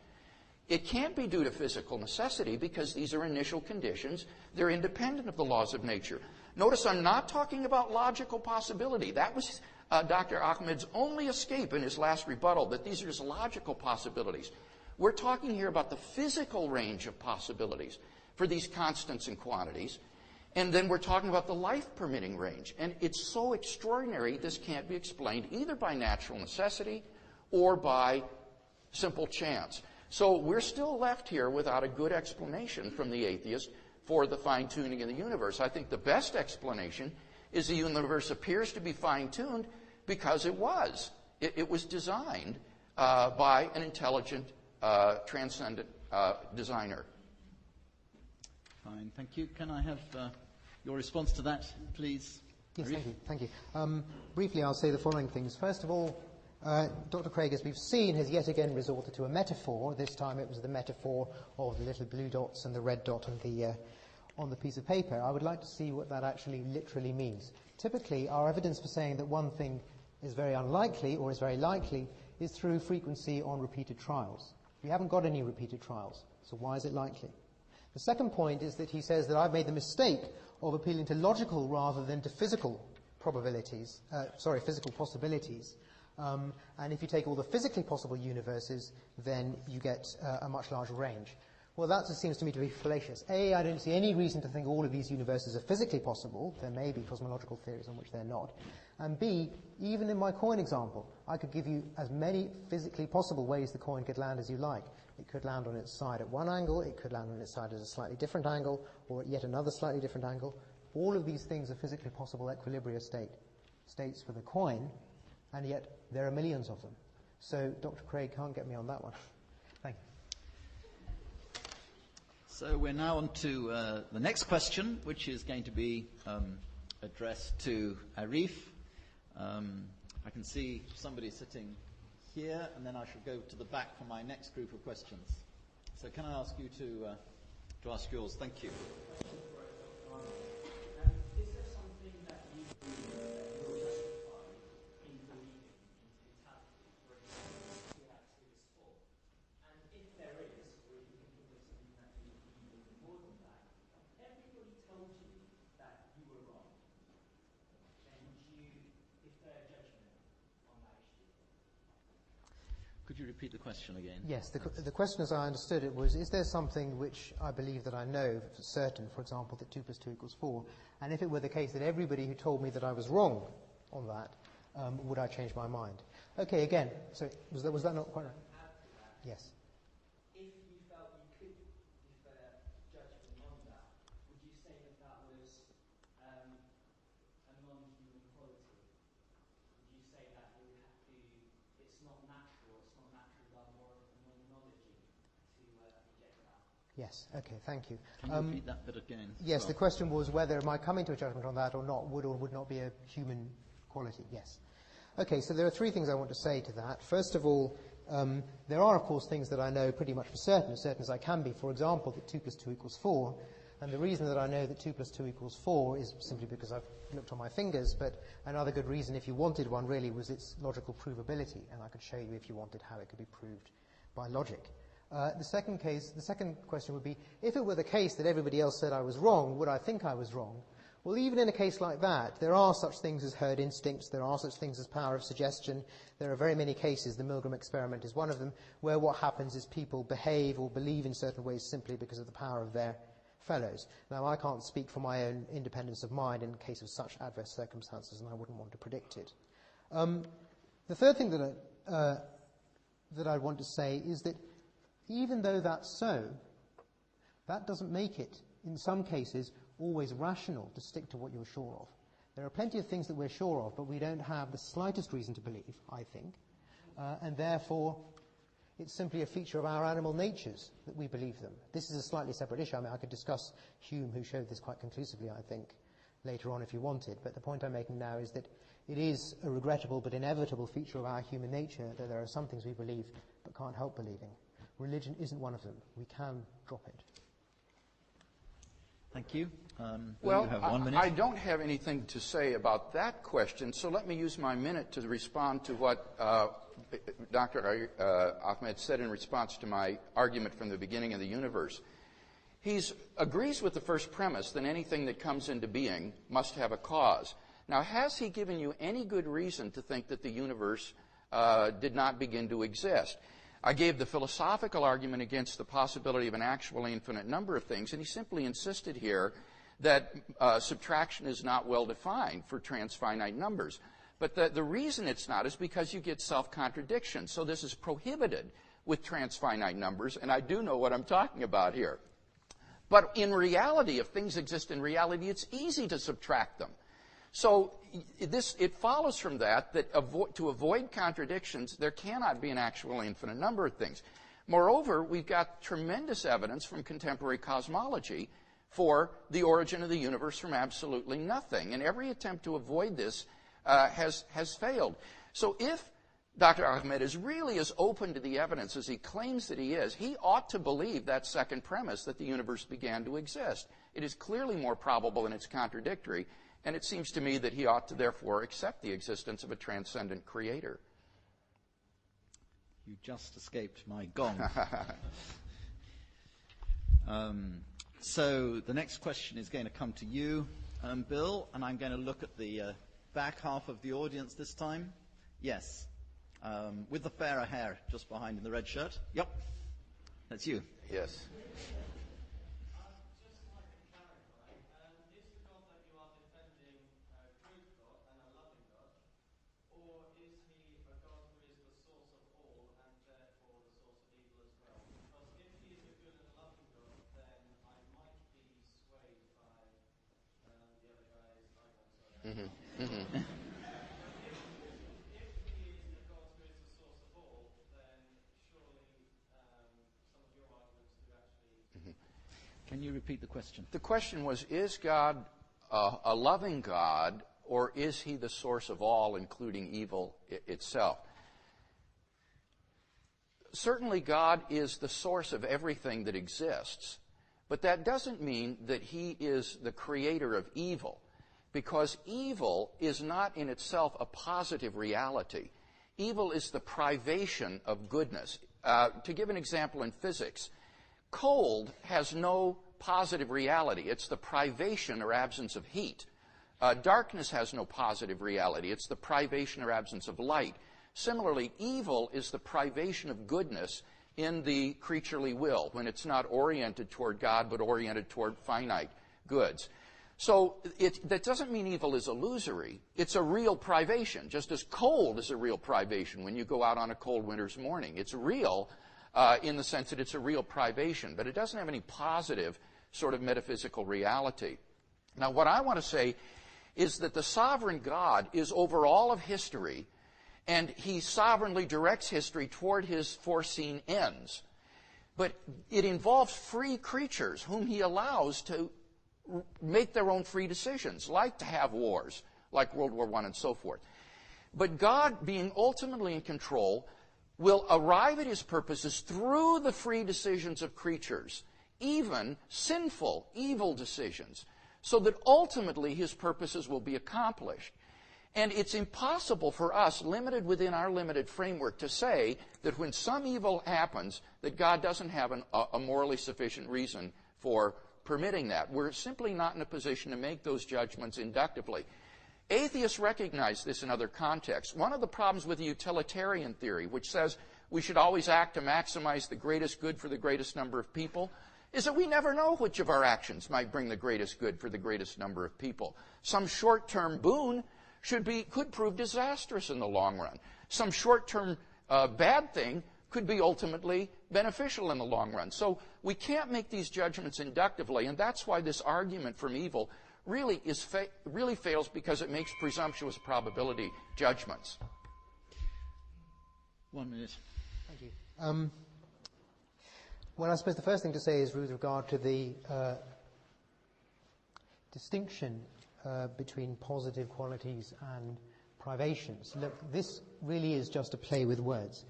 It can't be due to physical necessity because these are initial conditions. They're independent of the laws of nature. Notice I'm not talking about logical possibility. That was Dr. Ahmed's only escape in his last rebuttal, that these are just logical possibilities. We're talking here about the physical range of possibilities for these constants and quantities. And then we're talking about the life-permitting range. And it's so extraordinary, this can't be explained either by natural necessity or by simple chance. So we're still left here without a good explanation from the atheist for the fine-tuning of the universe. I think the best explanation is the universe appears to be fine-tuned because it was. It was designed by an intelligent, transcendent designer. Fine, thank you. Can I have your response to that, please? Yes, Arif? thank you. Briefly, I'll say the following things. First of all, Dr. Craig, as we've seen, has yet again resorted to a metaphor. This time it was the metaphor of the little blue dots and the red dot on the piece of paper. I would like to see what that actually literally means. Typically, our evidence for saying that one thing is very unlikely or is very likely is through frequency on repeated trials. We haven't got any repeated trials, so why is it likely? The second point is that he says that I've made the mistake of appealing to logical rather than to physical probabilities, physical possibilities. And if you take all the physically possible universes, then you get a much larger range. Well, that just seems to me to be fallacious. A, I don't see any reason to think all of these universes are physically possible. There may be cosmological theories on which they're not. And B, even in my coin example, I could give you as many physically possible ways the coin could land as you like. It could land on its side at one angle, it could land on its side at a slightly different angle, or at yet another slightly different angle. All of these things are physically possible equilibria states for the coin, and yet there are millions of them. So Dr. Craig can't get me on that one. Thank you. So we're now on to the next question, which is going to be addressed to Arif. I can see somebody sitting here, and then I shall go to the back for my next group of questions. So can I ask you to ask yours? Thank you. Is there something that you believe that you're justified in believing in totality, for example, WLC is full? And if there is, or if you can think of something that you believe in more than that, everybody told you that you were wrong. Then would you defer judgment on that issue? Could you repeat the question again? Yes, the question as I understood it was, is there something which I believe that I know for certain, for example, that 2 + 2 = 4, and if it were the case that everybody who told me that I was wrong on that, would I change my mind? Okay, again, so was that not quite right? Yes. If you felt you could defer judgment on that, would you say that that was a non-human quality? Would you say that you would have to, it's not natural by more of a phenomenology to reject that? Yes, okay, thank you. Can you repeat that bit again? Yes, the question was whether my coming to a judgment on that or not would not be a human quality, yes. Okay, so there are 3 things I want to say to that. First of all, there are, of course, things that I know pretty much for certain as I can be. For example, that 2 + 2 = 4. And the reason that I know that 2 + 2 = 4 is simply because I've looked on my fingers. But another good reason, if you wanted one, really, was its logical provability. And I could show you, if you wanted, how it could be proved by logic. The second question would be, if it were the case that everybody else said I was wrong, would I think I was wrong? Well, even in a case like that, there are such things as herd instincts, there are such things as power of suggestion. There are very many cases, the Milgram experiment is one of them, where what happens is people behave or believe in certain ways simply because of the power of their fellows. Now, I can't speak for my own independence of mind in case of such adverse circumstances, and I wouldn't want to predict it. The third thing that I want to say is that even though that's so, that doesn't make it, in some cases, always rational to stick to what you're sure of. There are plenty of things that we're sure of, but we don't have the slightest reason to believe, I think, and therefore it's simply a feature of our animal natures that we believe them. This is a slightly separate issue. I mean, I could discuss Hume, who showed this quite conclusively, I think. later on if you wanted. But the point I'm making now is that it is a regrettable but inevitable feature of our human nature that there are some things we believe but can't help believing. Religion isn't one of them. We can drop it. Thank you. Well, you have 1 minute. I don't have anything to say about that question, so let me use my minute to respond to what Dr. Ahmed said in response to my argument from the beginning of the universe. He agrees with the first premise that anything that comes into being must have a cause. Now, has he given you any good reason to think that the universe did not begin to exist? I gave the philosophical argument against the possibility of an actually infinite number of things, and he simply insisted here that subtraction is not well defined for transfinite numbers. But the reason it's not is because you get self-contradiction. So this is prohibited with transfinite numbers, and I do know what I'm talking about here. But in reality, if things exist in reality, it's easy to subtract them. So it follows from that to avoid contradictions, there cannot be an actual infinite number of things. Moreover, we've got tremendous evidence from contemporary cosmology for the origin of the universe from absolutely nothing. And every attempt to avoid this has failed. So if Dr. Ahmed is really as open to the evidence as he claims that he is, he ought to believe that second premise, that the universe began to exist. It is clearly more probable than it's contradictory. And it seems to me that he ought to therefore accept the existence of a transcendent creator. You just escaped my gong. So the next question is going to come to you, Bill, and I'm going to look at the back half of the audience this time. Yes. With the fairer hair just behind in the red shirt. Yep. That's you. Yes. Mm-hmm. Mm-hmm. Can you repeat the question? The question was, is God a loving God, or is he the source of all, including evil itself? Certainly God is the source of everything that exists, but that doesn't mean that he is the creator of evil, because evil is not in itself a positive reality. Evil is the privation of goodness. To give an example in physics, cold has no positive reality. It's the privation or absence of heat. Darkness has no positive reality. It's the privation or absence of light. Similarly, evil is the privation of goodness in the creaturely will, when it's not oriented toward God, but oriented toward finite goods. So that doesn't mean evil is illusory. It's a real privation, just as cold is a real privation when you go out on a cold winter's morning. It's real in the sense that it's a real privation, but it doesn't have any positive sort of metaphysical reality. Now, what I want to say is that the sovereign God is over all of history, and he sovereignly directs history toward his foreseen ends. But it involves free creatures whom he allows to make their own free decisions, like to have wars, like World War I and so forth. But God, being ultimately in control, will arrive at his purposes through the free decisions of creatures, even sinful, evil decisions, so that ultimately his purposes will be accomplished. And it's impossible for us, limited within our limited framework, to say that when some evil happens, that God doesn't have a morally sufficient reason for permitting that. We're simply not in a position to make those judgments inductively. Atheists recognize this in other contexts. One of the problems with the utilitarian theory, which says we should always act to maximize the greatest good for the greatest number of people, is that we never know which of our actions might bring the greatest good for the greatest number of people. Some short-term boon could prove disastrous in the long run. Some short-term bad thing could be ultimately beneficial in the long run. So we can't make these judgments inductively, and that's why this argument from evil really fails, because it makes presumptuous probability judgments. 1 minute. Thank you. Well, I suppose the first thing to say is with regard to the distinction between positive qualities and privations. Look, this really is just a play with words.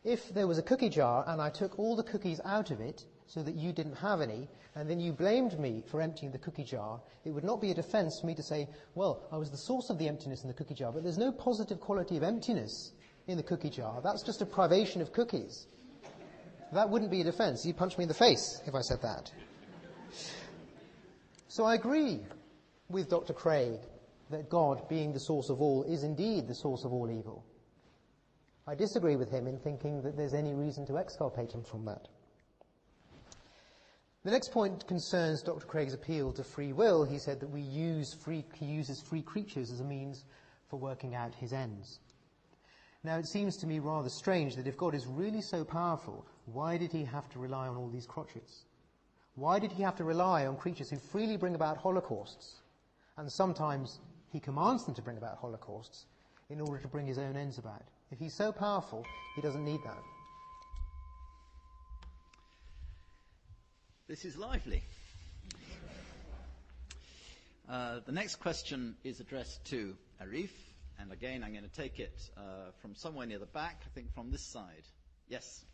If there was a cookie jar and I took all the cookies out of it so that you didn't have any, and then you blamed me for emptying the cookie jar, it would not be a defense for me to say, well, I was the source of the emptiness in the cookie jar, but there's no positive quality of emptiness in the cookie jar. That's just a privation of cookies. That wouldn't be a defense. You'd punch me in the face if I said that. So I agree with Dr. Craig that God, being the source of all, is indeed the source of all evil. I disagree with him in thinking that there's any reason to exculpate him from that. The next point concerns Dr. Craig's appeal to free will. He said that he uses free creatures as a means for working out his ends. Now, it seems to me rather strange that if God is really so powerful, why did he have to rely on all these crotchets? Why did he have to rely on creatures who freely bring about holocausts? And sometimes he commands them to bring about holocausts in order to bring his own ends about. If he's so powerful, he doesn't need that. This is lively. The next question is addressed to Arif, and again I'm going to take it from somewhere near the back, I think from this side. Yes?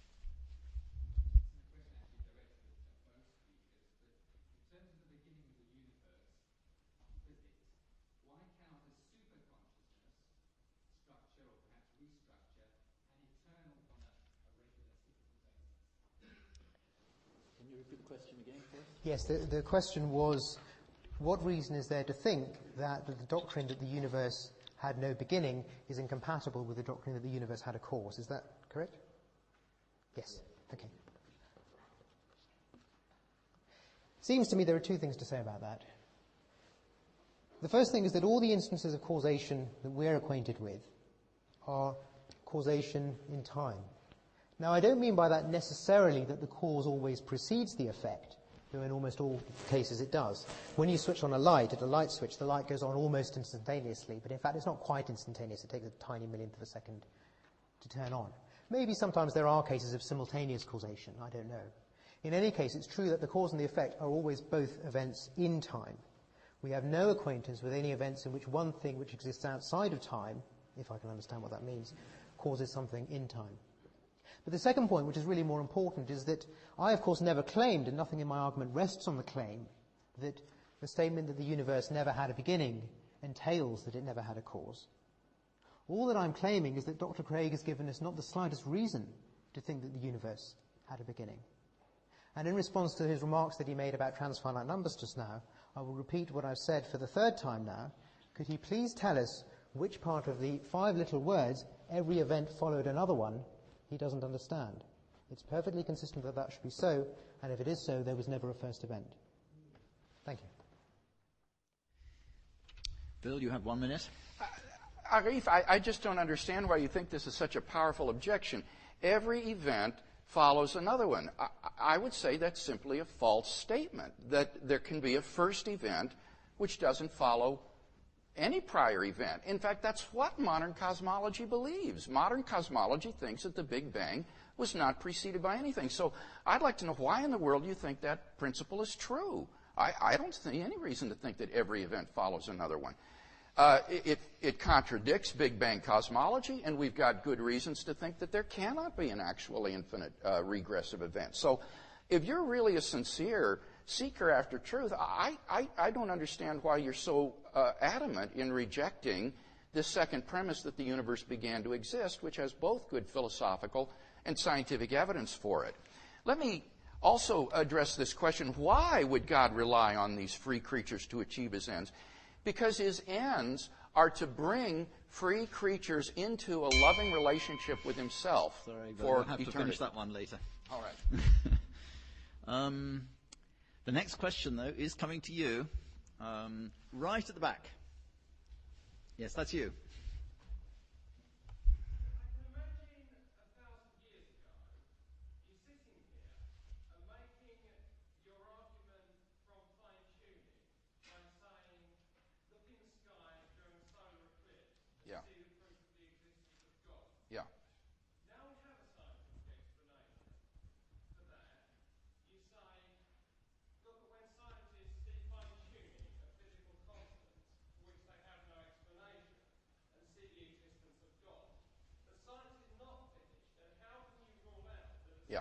Can you repeat the question again, please? Yes, the question was, what reason is there to think that the doctrine that the universe had no beginning is incompatible with the doctrine that the universe had a cause? Is that correct? Yes. Okay. Seems to me there are two things to say about that. The first thing is that all the instances of causation that we're acquainted with are causation in time. Now, I don't mean by that necessarily that the cause always precedes the effect, though in almost all cases it does. When you switch on a light, at a light switch, the light goes on almost instantaneously, but in fact it's not quite instantaneous. It takes a tiny millionth of a second to turn on. Maybe sometimes there are cases of simultaneous causation, I don't know. In any case, it's true that the cause and the effect are always both events in time. We have no acquaintance with any events in which one thing which exists outside of time, if I can understand what that means, causes something in time. But the second point, which is really more important, is that I, of course, never claimed, and nothing in my argument rests on the claim, that the statement that the universe never had a beginning entails that it never had a cause. All that I'm claiming is that Dr. Craig has given us not the slightest reason to think that the universe had a beginning. And in response to his remarks that he made about transfinite numbers just now, I will repeat what I've said for the third time now. Could he please tell us which part of the 5 little words, every event followed another one, he doesn't understand? It's perfectly consistent that that should be so, and if it is so, there was never a first event. Thank you. Bill, you have 1 minute. Arif, I just don't understand why you think this is such a powerful objection. Every event follows another one. I would say that's simply a false statement, that there can be a first event which doesn't follow any prior event. In fact, that's what modern cosmology believes. Modern cosmology thinks that the Big Bang was not preceded by anything. So I'd like to know why in the world you think that principle is true. I don't see any reason to think that every event follows another one. It contradicts Big Bang cosmology, and we've got good reasons to think that there cannot be an actually infinite regressive event. So if you're really a sincere seeker after truth, I don't understand why you're so adamant in rejecting this second premise that the universe began to exist, which has both good philosophical and scientific evidence for it. Let me also address this question: why would God rely on these free creatures to achieve his ends? Because his ends are to bring free creatures into a loving relationship with himself. Sorry, for we'll have eternity. to finish that one later. All right. The next question, though, is coming to you, right at the back. Yes, that's you. I can imagine 1,000 years ago, you sitting here and making your argument from fine-tuning by saying, look in the sky during solar eclipse and Yeah. see the proof of the existence of God. Yeah. Now we have a scientific explanation for that. You say, look, when scientists see fine-tuning of physical constants, Yeah.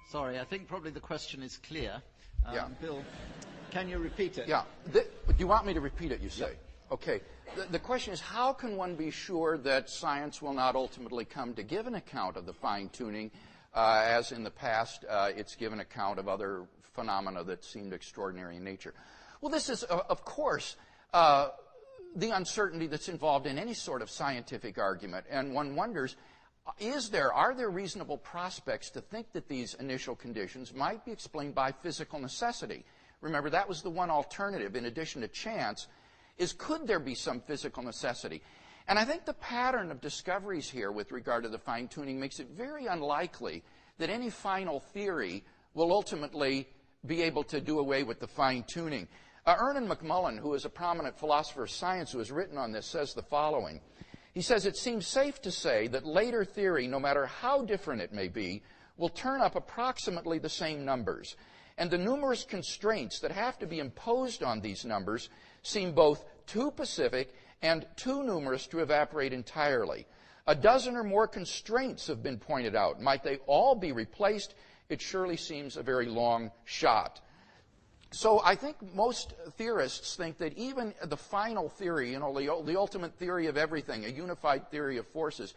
Sorry, I think probably the question is clear. Yeah. Bill, can you repeat it? Yeah. Do you want me to repeat it, you say? Yep. Okay. The question is, how can one be sure that science will not ultimately come to give an account of the fine-tuning, as in the past it's given account of other phenomena that seemed extraordinary in nature? Well, this is, of course, the uncertainty that's involved in any sort of scientific argument. And one wonders, are there reasonable prospects to think that these initial conditions might be explained by physical necessity? Remember, that was the one alternative, in addition to chance, is could there be some physical necessity? And I think the pattern of discoveries here with regard to the fine-tuning makes it very unlikely that any final theory will ultimately be able to do away with the fine-tuning. Ernan McMullen, who is a prominent philosopher of science who has written on this, says the following. He says, it seems safe to say that later theory, no matter how different it may be, will turn up approximately the same numbers. And the numerous constraints that have to be imposed on these numbers seem both too specific and too numerous to evaporate entirely. A dozen or more constraints have been pointed out. Might they all be replaced? It surely seems a very long shot. So I think most theorists think that even the final theory, the ultimate theory of everything, a unified theory of forces,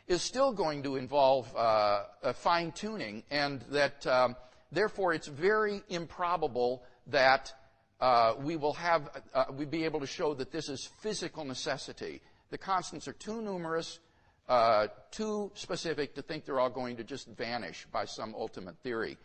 is still going to involve a fine-tuning, and that therefore it's very improbable that we'd be able to show that this is physical necessity. The constants are too numerous, too specific to think they're all going to just vanish by some ultimate theory.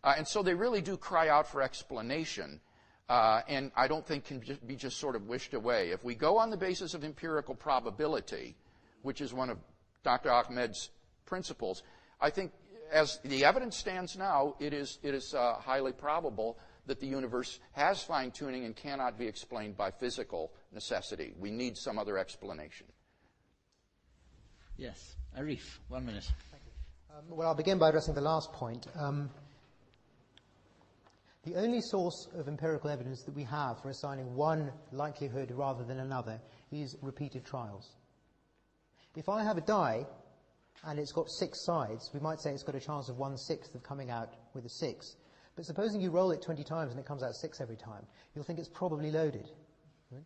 And so they really do cry out for explanation, and I don't think can be just sort of wished away. If we go on the basis of empirical probability, which is one of Dr. Ahmed's principles, I think as the evidence stands now, it is highly probable that the universe has fine-tuning and cannot be explained by physical necessity. We need some other explanation. Yes. Arif, 1 minute. Thank you. Well, I'll begin by addressing the last point. The only source of empirical evidence that we have for assigning one likelihood rather than another is repeated trials. If I have a die and it's got 6 sides, we might say it's got a chance of 1/6 of coming out with a 6. But supposing you roll it 20 times and it comes out 6 every time, you'll think it's probably loaded. Right?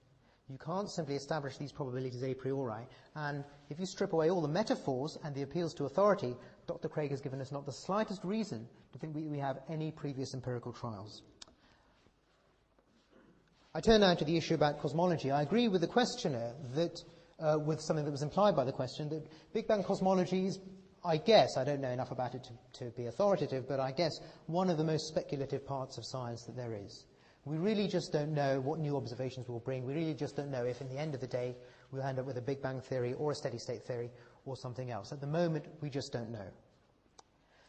You can't simply establish these probabilities a priori. And if you strip away all the metaphors and the appeals to authority, Dr. Craig has given us not the slightest reason to think we have any previous empirical trials. I turn now to the issue about cosmology. I agree with the questioner that, with something that was implied by the question, that Big Bang cosmology is, I guess, I don't know enough about it to be authoritative, but I guess one of the most speculative parts of science that there is. We really just don't know what new observations will bring. We really just don't know if, in the end of the day, we'll end up with a Big Bang theory or a steady-state theory or something else. At the moment, we just don't know.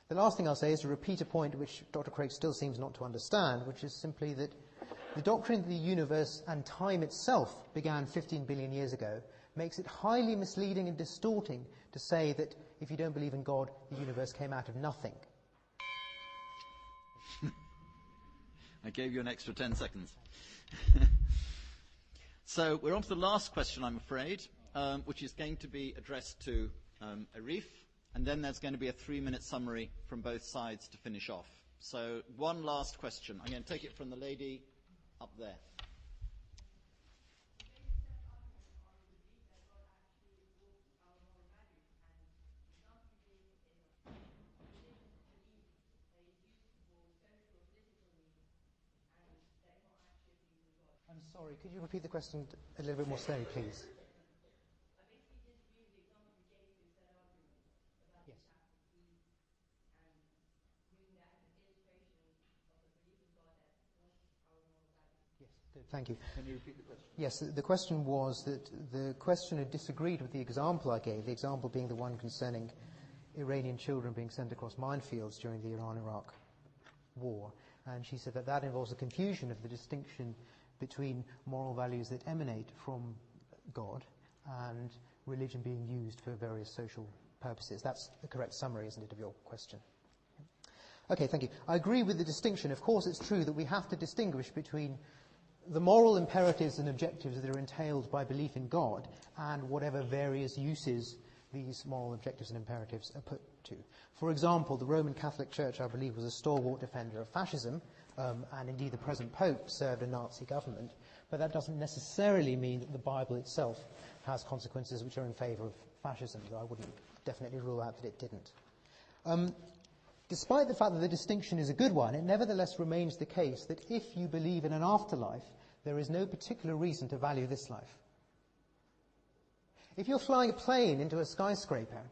The last thing I'll say is to repeat a point which Dr. Craig still seems not to understand, which is simply that the doctrine that the universe and time itself began 15 billion years ago makes it highly misleading and distorting to say that if you don't believe in God, the universe came out of nothing. I gave you an extra 10 seconds. So we're on to the last question, I'm afraid, which is going to be addressed to Arif, and then there's going to be a 3-minute summary from both sides to finish off. So one last question. I'm going to take it from the lady up there. I'm sorry, could you repeat the question a little bit more slowly, please? Yes. Yes, good, thank you. Can you repeat the question? Yes, the question was that the questioner disagreed with the example I gave, the example being the one concerning Iranian children being sent across minefields during the Iran-Iraq war. And she said that that involves a confusion of the distinction between moral values that emanate from God and religion being used for various social purposes. That's the correct summary, isn't it, of your question? Okay, thank you. I agree with the distinction. Of course, it's true that we have to distinguish between the moral imperatives and objectives that are entailed by belief in God and whatever various uses these moral objectives and imperatives are put to. For example, the Roman Catholic Church, I believe, was a stalwart defender of fascism, and indeed the present Pope served a Nazi government, but that doesn't necessarily mean that the Bible itself has consequences which are in favour of fascism, though I wouldn't definitely rule out that it didn't. Despite the fact that the distinction is a good one, it nevertheless remains the case that if you believe in an afterlife, there is no particular reason to value this life. If you're flying a plane into a skyscraper,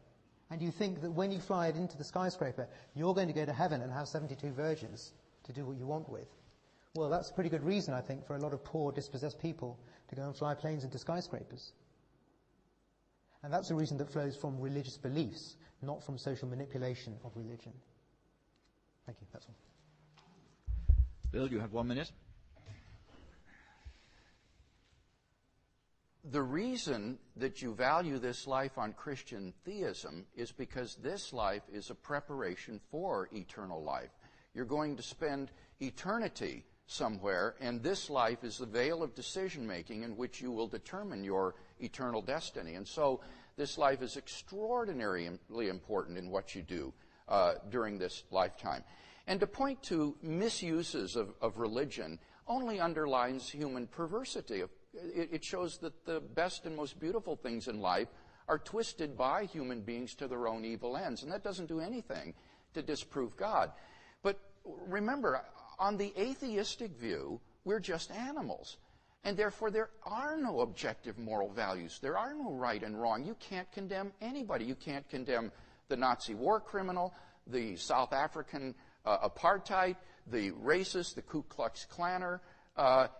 and you think that when you fly it into the skyscraper, you're going to go to heaven and have 72 virgins to do what you want with, well, that's a pretty good reason, I think, for a lot of poor, dispossessed people to go and fly planes into skyscrapers. And that's a reason that flows from religious beliefs, not from social manipulation of religion. Thank you. That's all. Bill, you have 1 minute. The reason that you value this life on Christian theism is because this life is a preparation for eternal life. You're going to spend eternity somewhere, and this life is the veil of decision-making in which you will determine your eternal destiny. And so this life is extraordinarily important in what you do during this lifetime. And to point to misuses of religion only underlines human perversity. It shows that the best and most beautiful things in life are twisted by human beings to their own evil ends, and that doesn't do anything to disprove God. But remember, on the atheistic view, we're just animals, and therefore there are no objective moral values. There are no right and wrong. You can't condemn anybody. You can't condemn the Nazi war criminal, the South African apartheid, the racist, the Ku Klux Klanner,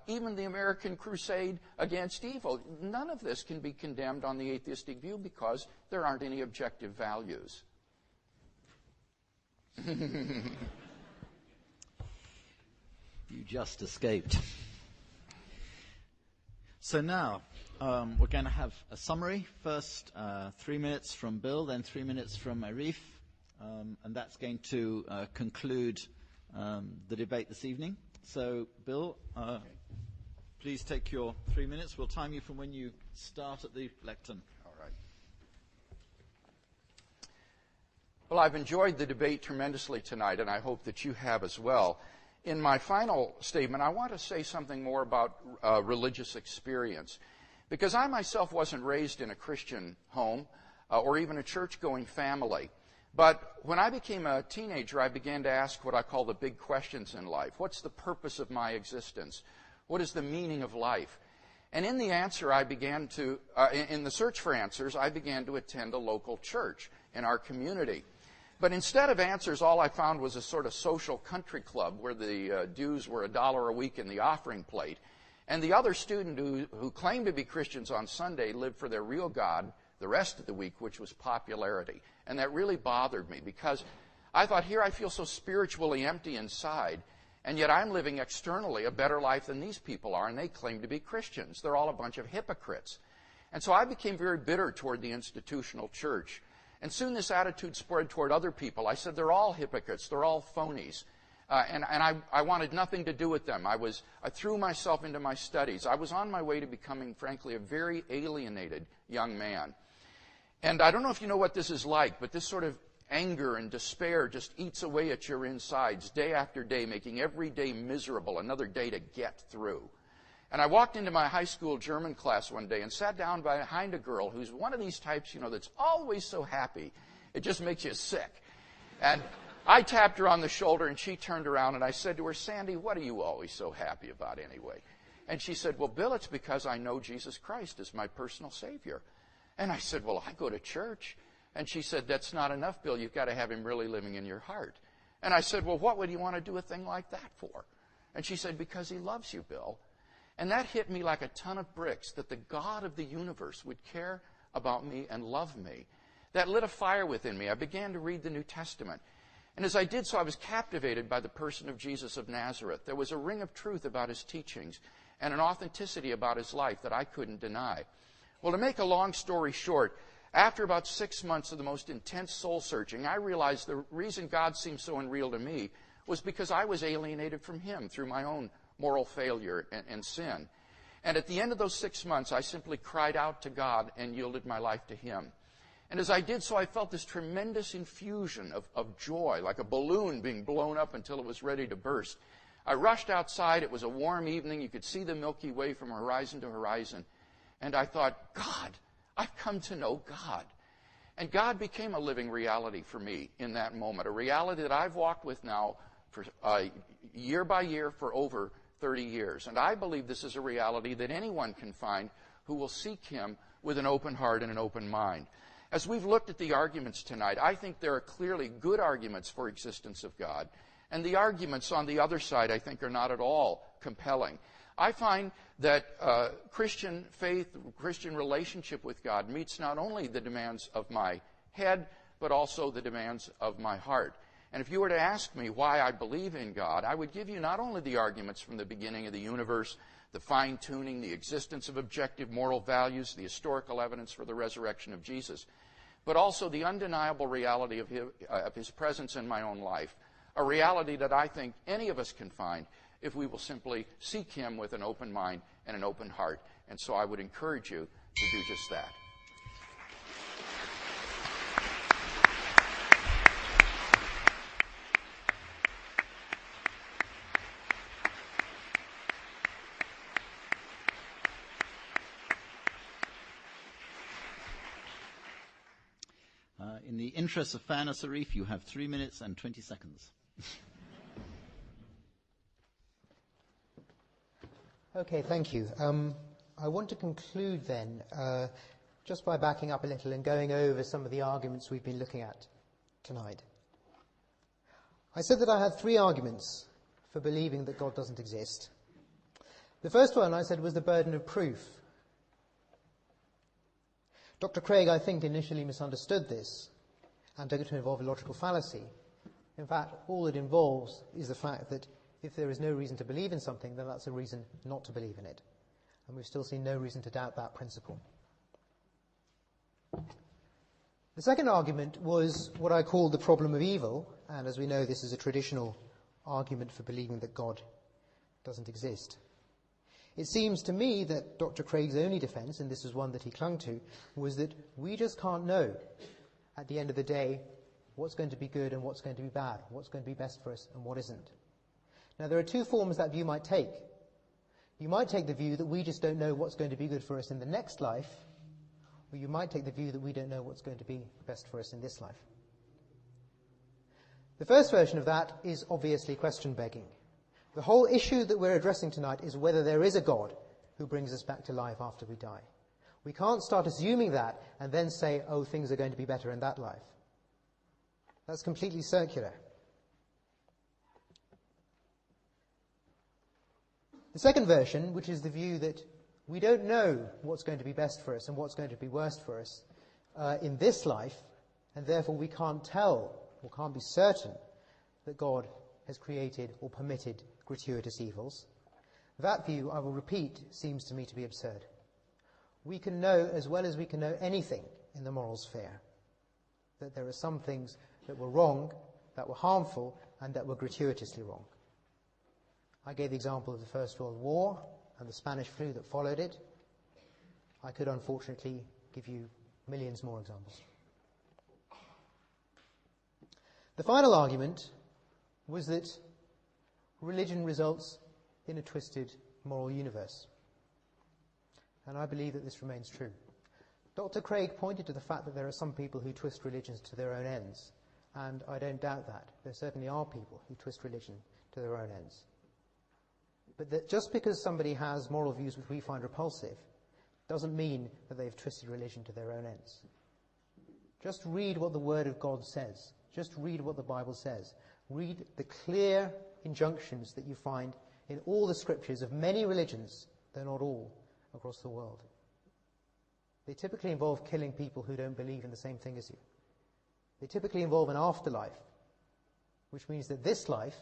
even the American crusade against evil. None of this can be condemned on the atheistic view because there aren't any objective values. You just escaped. So now, we're going to have a summary. First, 3 minutes from Bill, then 3 minutes from Arif, and that's going to conclude the debate this evening. So, Bill, please take your 3 minutes. We'll time you from when you start at the lectern. All right. Well, I've enjoyed the debate tremendously tonight, and I hope that you have as well. In my final statement, I want to say something more about religious experience, because I myself wasn't raised in a Christian home or even a church-going family. But when I became a teenager, I began to ask what I call the big questions in life. What's the purpose of my existence? What is the meaning of life? And in the answer, in the search for answers, I began to attend a local church in our community. But instead of answers, all I found was a sort of social country club where the dues were $1 a week in the offering plate. And the other student who claimed to be Christians on Sunday lived for their real God the rest of the week, which was popularity. And that really bothered me because I thought, here I feel so spiritually empty inside, and yet I'm living externally a better life than these people are, and they claim to be Christians. They're all a bunch of hypocrites. And so I became very bitter toward the institutional church. And soon this attitude spread toward other people. I said, they're all hypocrites. They're all phonies. And I wanted nothing to do with them. I threw myself into my studies. I was on my way to becoming, frankly, a very alienated young man. And I don't know if you know what this is like, but this sort of anger and despair just eats away at your insides day after day, making every day miserable, another day to get through. And I walked into my high school German class one day and sat down behind a girl who's one of these types, that's always so happy. It just makes you sick. And I tapped her on the shoulder, and she turned around, and I said to her, Sandy, what are you always so happy about anyway? And she said, well, Bill, it's because I know Jesus Christ is my personal Savior. And I said, well, I go to church. And she said, that's not enough, Bill. You've got to have him really living in your heart. And I said, well, what would you want to do a thing like that for? And she said, because he loves you, Bill. And that hit me like a ton of bricks, that the God of the universe would care about me and love me. That lit a fire within me. I began to read the New Testament. And as I did so, I was captivated by the person of Jesus of Nazareth. There was a ring of truth about his teachings and an authenticity about his life that I couldn't deny. Well, to make a long story short, after about 6 months of the most intense soul-searching, I realized the reason God seemed so unreal to me was because I was alienated from him through my own moral failure and sin. And at the end of those 6 months, I simply cried out to God and yielded my life to him. And as I did so, I felt this tremendous infusion of joy, like a balloon being blown up until it was ready to burst. I rushed outside. It was a warm evening. You could see the Milky Way from horizon to horizon. And I thought, God, I've come to know God. And God became a living reality for me in that moment, a reality that I've walked with now for year by year for over 30 years. And I believe this is a reality that anyone can find who will seek him with an open heart and an open mind. As we've looked at the arguments tonight, I think there are clearly good arguments for existence of God. And the arguments on the other side, I think, are not at all compelling. I find that Christian faith, Christian relationship with God meets not only the demands of my head, but also the demands of my heart. And if you were to ask me why I believe in God, I would give you not only the arguments from the beginning of the universe, the fine-tuning, the existence of objective moral values, the historical evidence for the resurrection of Jesus, but also the undeniable reality of his presence in my own life, a reality that I think any of us can find if we will simply seek him with an open mind and an open heart. And so I would encourage you to do just that. In the interest of fairness, Arif, you have 3 minutes and 20 seconds. Okay, thank you. I want to conclude then just by backing up a little and going over some of the arguments we've been looking at tonight. I said that I had 3 arguments for believing that God doesn't exist. The first one I said was the burden of proof. Dr. Craig, I think, initially misunderstood this and took it to involve a logical fallacy. In fact, all it involves is the fact that if there is no reason to believe in something, then that's a reason not to believe in it. And we've still seen no reason to doubt that principle. The second argument was what I called the problem of evil, and as we know, this is a traditional argument for believing that God doesn't exist. It seems to me that Dr. Craig's only defense, and this is one that he clung to, was that we just can't know at the end of the day what's going to be good and what's going to be bad, what's going to be best for us and what isn't. Now, there are 2 forms that view might take. You might take the view that we just don't know what's going to be good for us in the next life, or you might take the view that we don't know what's going to be best for us in this life. The first version of that is obviously question-begging. The whole issue that we're addressing tonight is whether there is a God who brings us back to life after we die. We can't start assuming that and then say, oh, things are going to be better in that life. That's completely circular. The second version, which is the view that we don't know what's going to be best for us and what's going to be worst for us in this life, and therefore we can't tell or can't be certain that God has created or permitted gratuitous evils. That view, I will repeat, seems to me to be absurd. We can know, as well as we can know anything in the moral sphere, that there are some things that were wrong, that were harmful, and that were gratuitously wrong. I gave the example of the First World War and the Spanish flu that followed it. I could unfortunately give you millions more examples. The final argument was that religion results in a twisted moral universe. And I believe that this remains true. Dr. Craig pointed to the fact that there are some people who twist religions to their own ends. And I don't doubt that. There certainly are people who twist religion to their own ends. But that just because somebody has moral views which we find repulsive doesn't mean that they've twisted religion to their own ends. Just read what the Word of God says. Just read what the Bible says. Read the clear injunctions that you find in all the scriptures of many religions, though not all, across the world. They typically involve killing people who don't believe in the same thing as you. They typically involve an afterlife, which means that this life,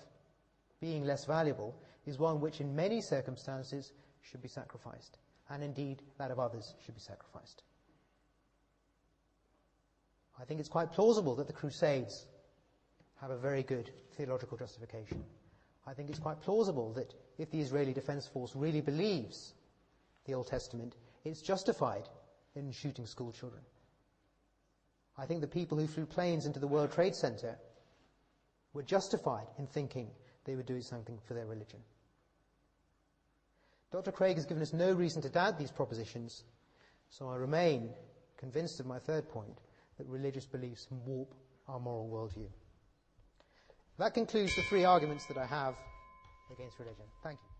being less valuable, is one which in many circumstances should be sacrificed, and indeed that of others should be sacrificed. I think it's quite plausible that the Crusades have a very good theological justification. I think it's quite plausible that if the Israeli Defense Force really believes the Old Testament, it's justified in shooting school children. I think the people who flew planes into the World Trade Center were justified in thinking they were doing something for their religion. Dr. Craig has given us no reason to doubt these propositions, so I remain convinced of my third point, that religious beliefs warp our moral worldview. That concludes the three arguments that I have against religion. Thank you.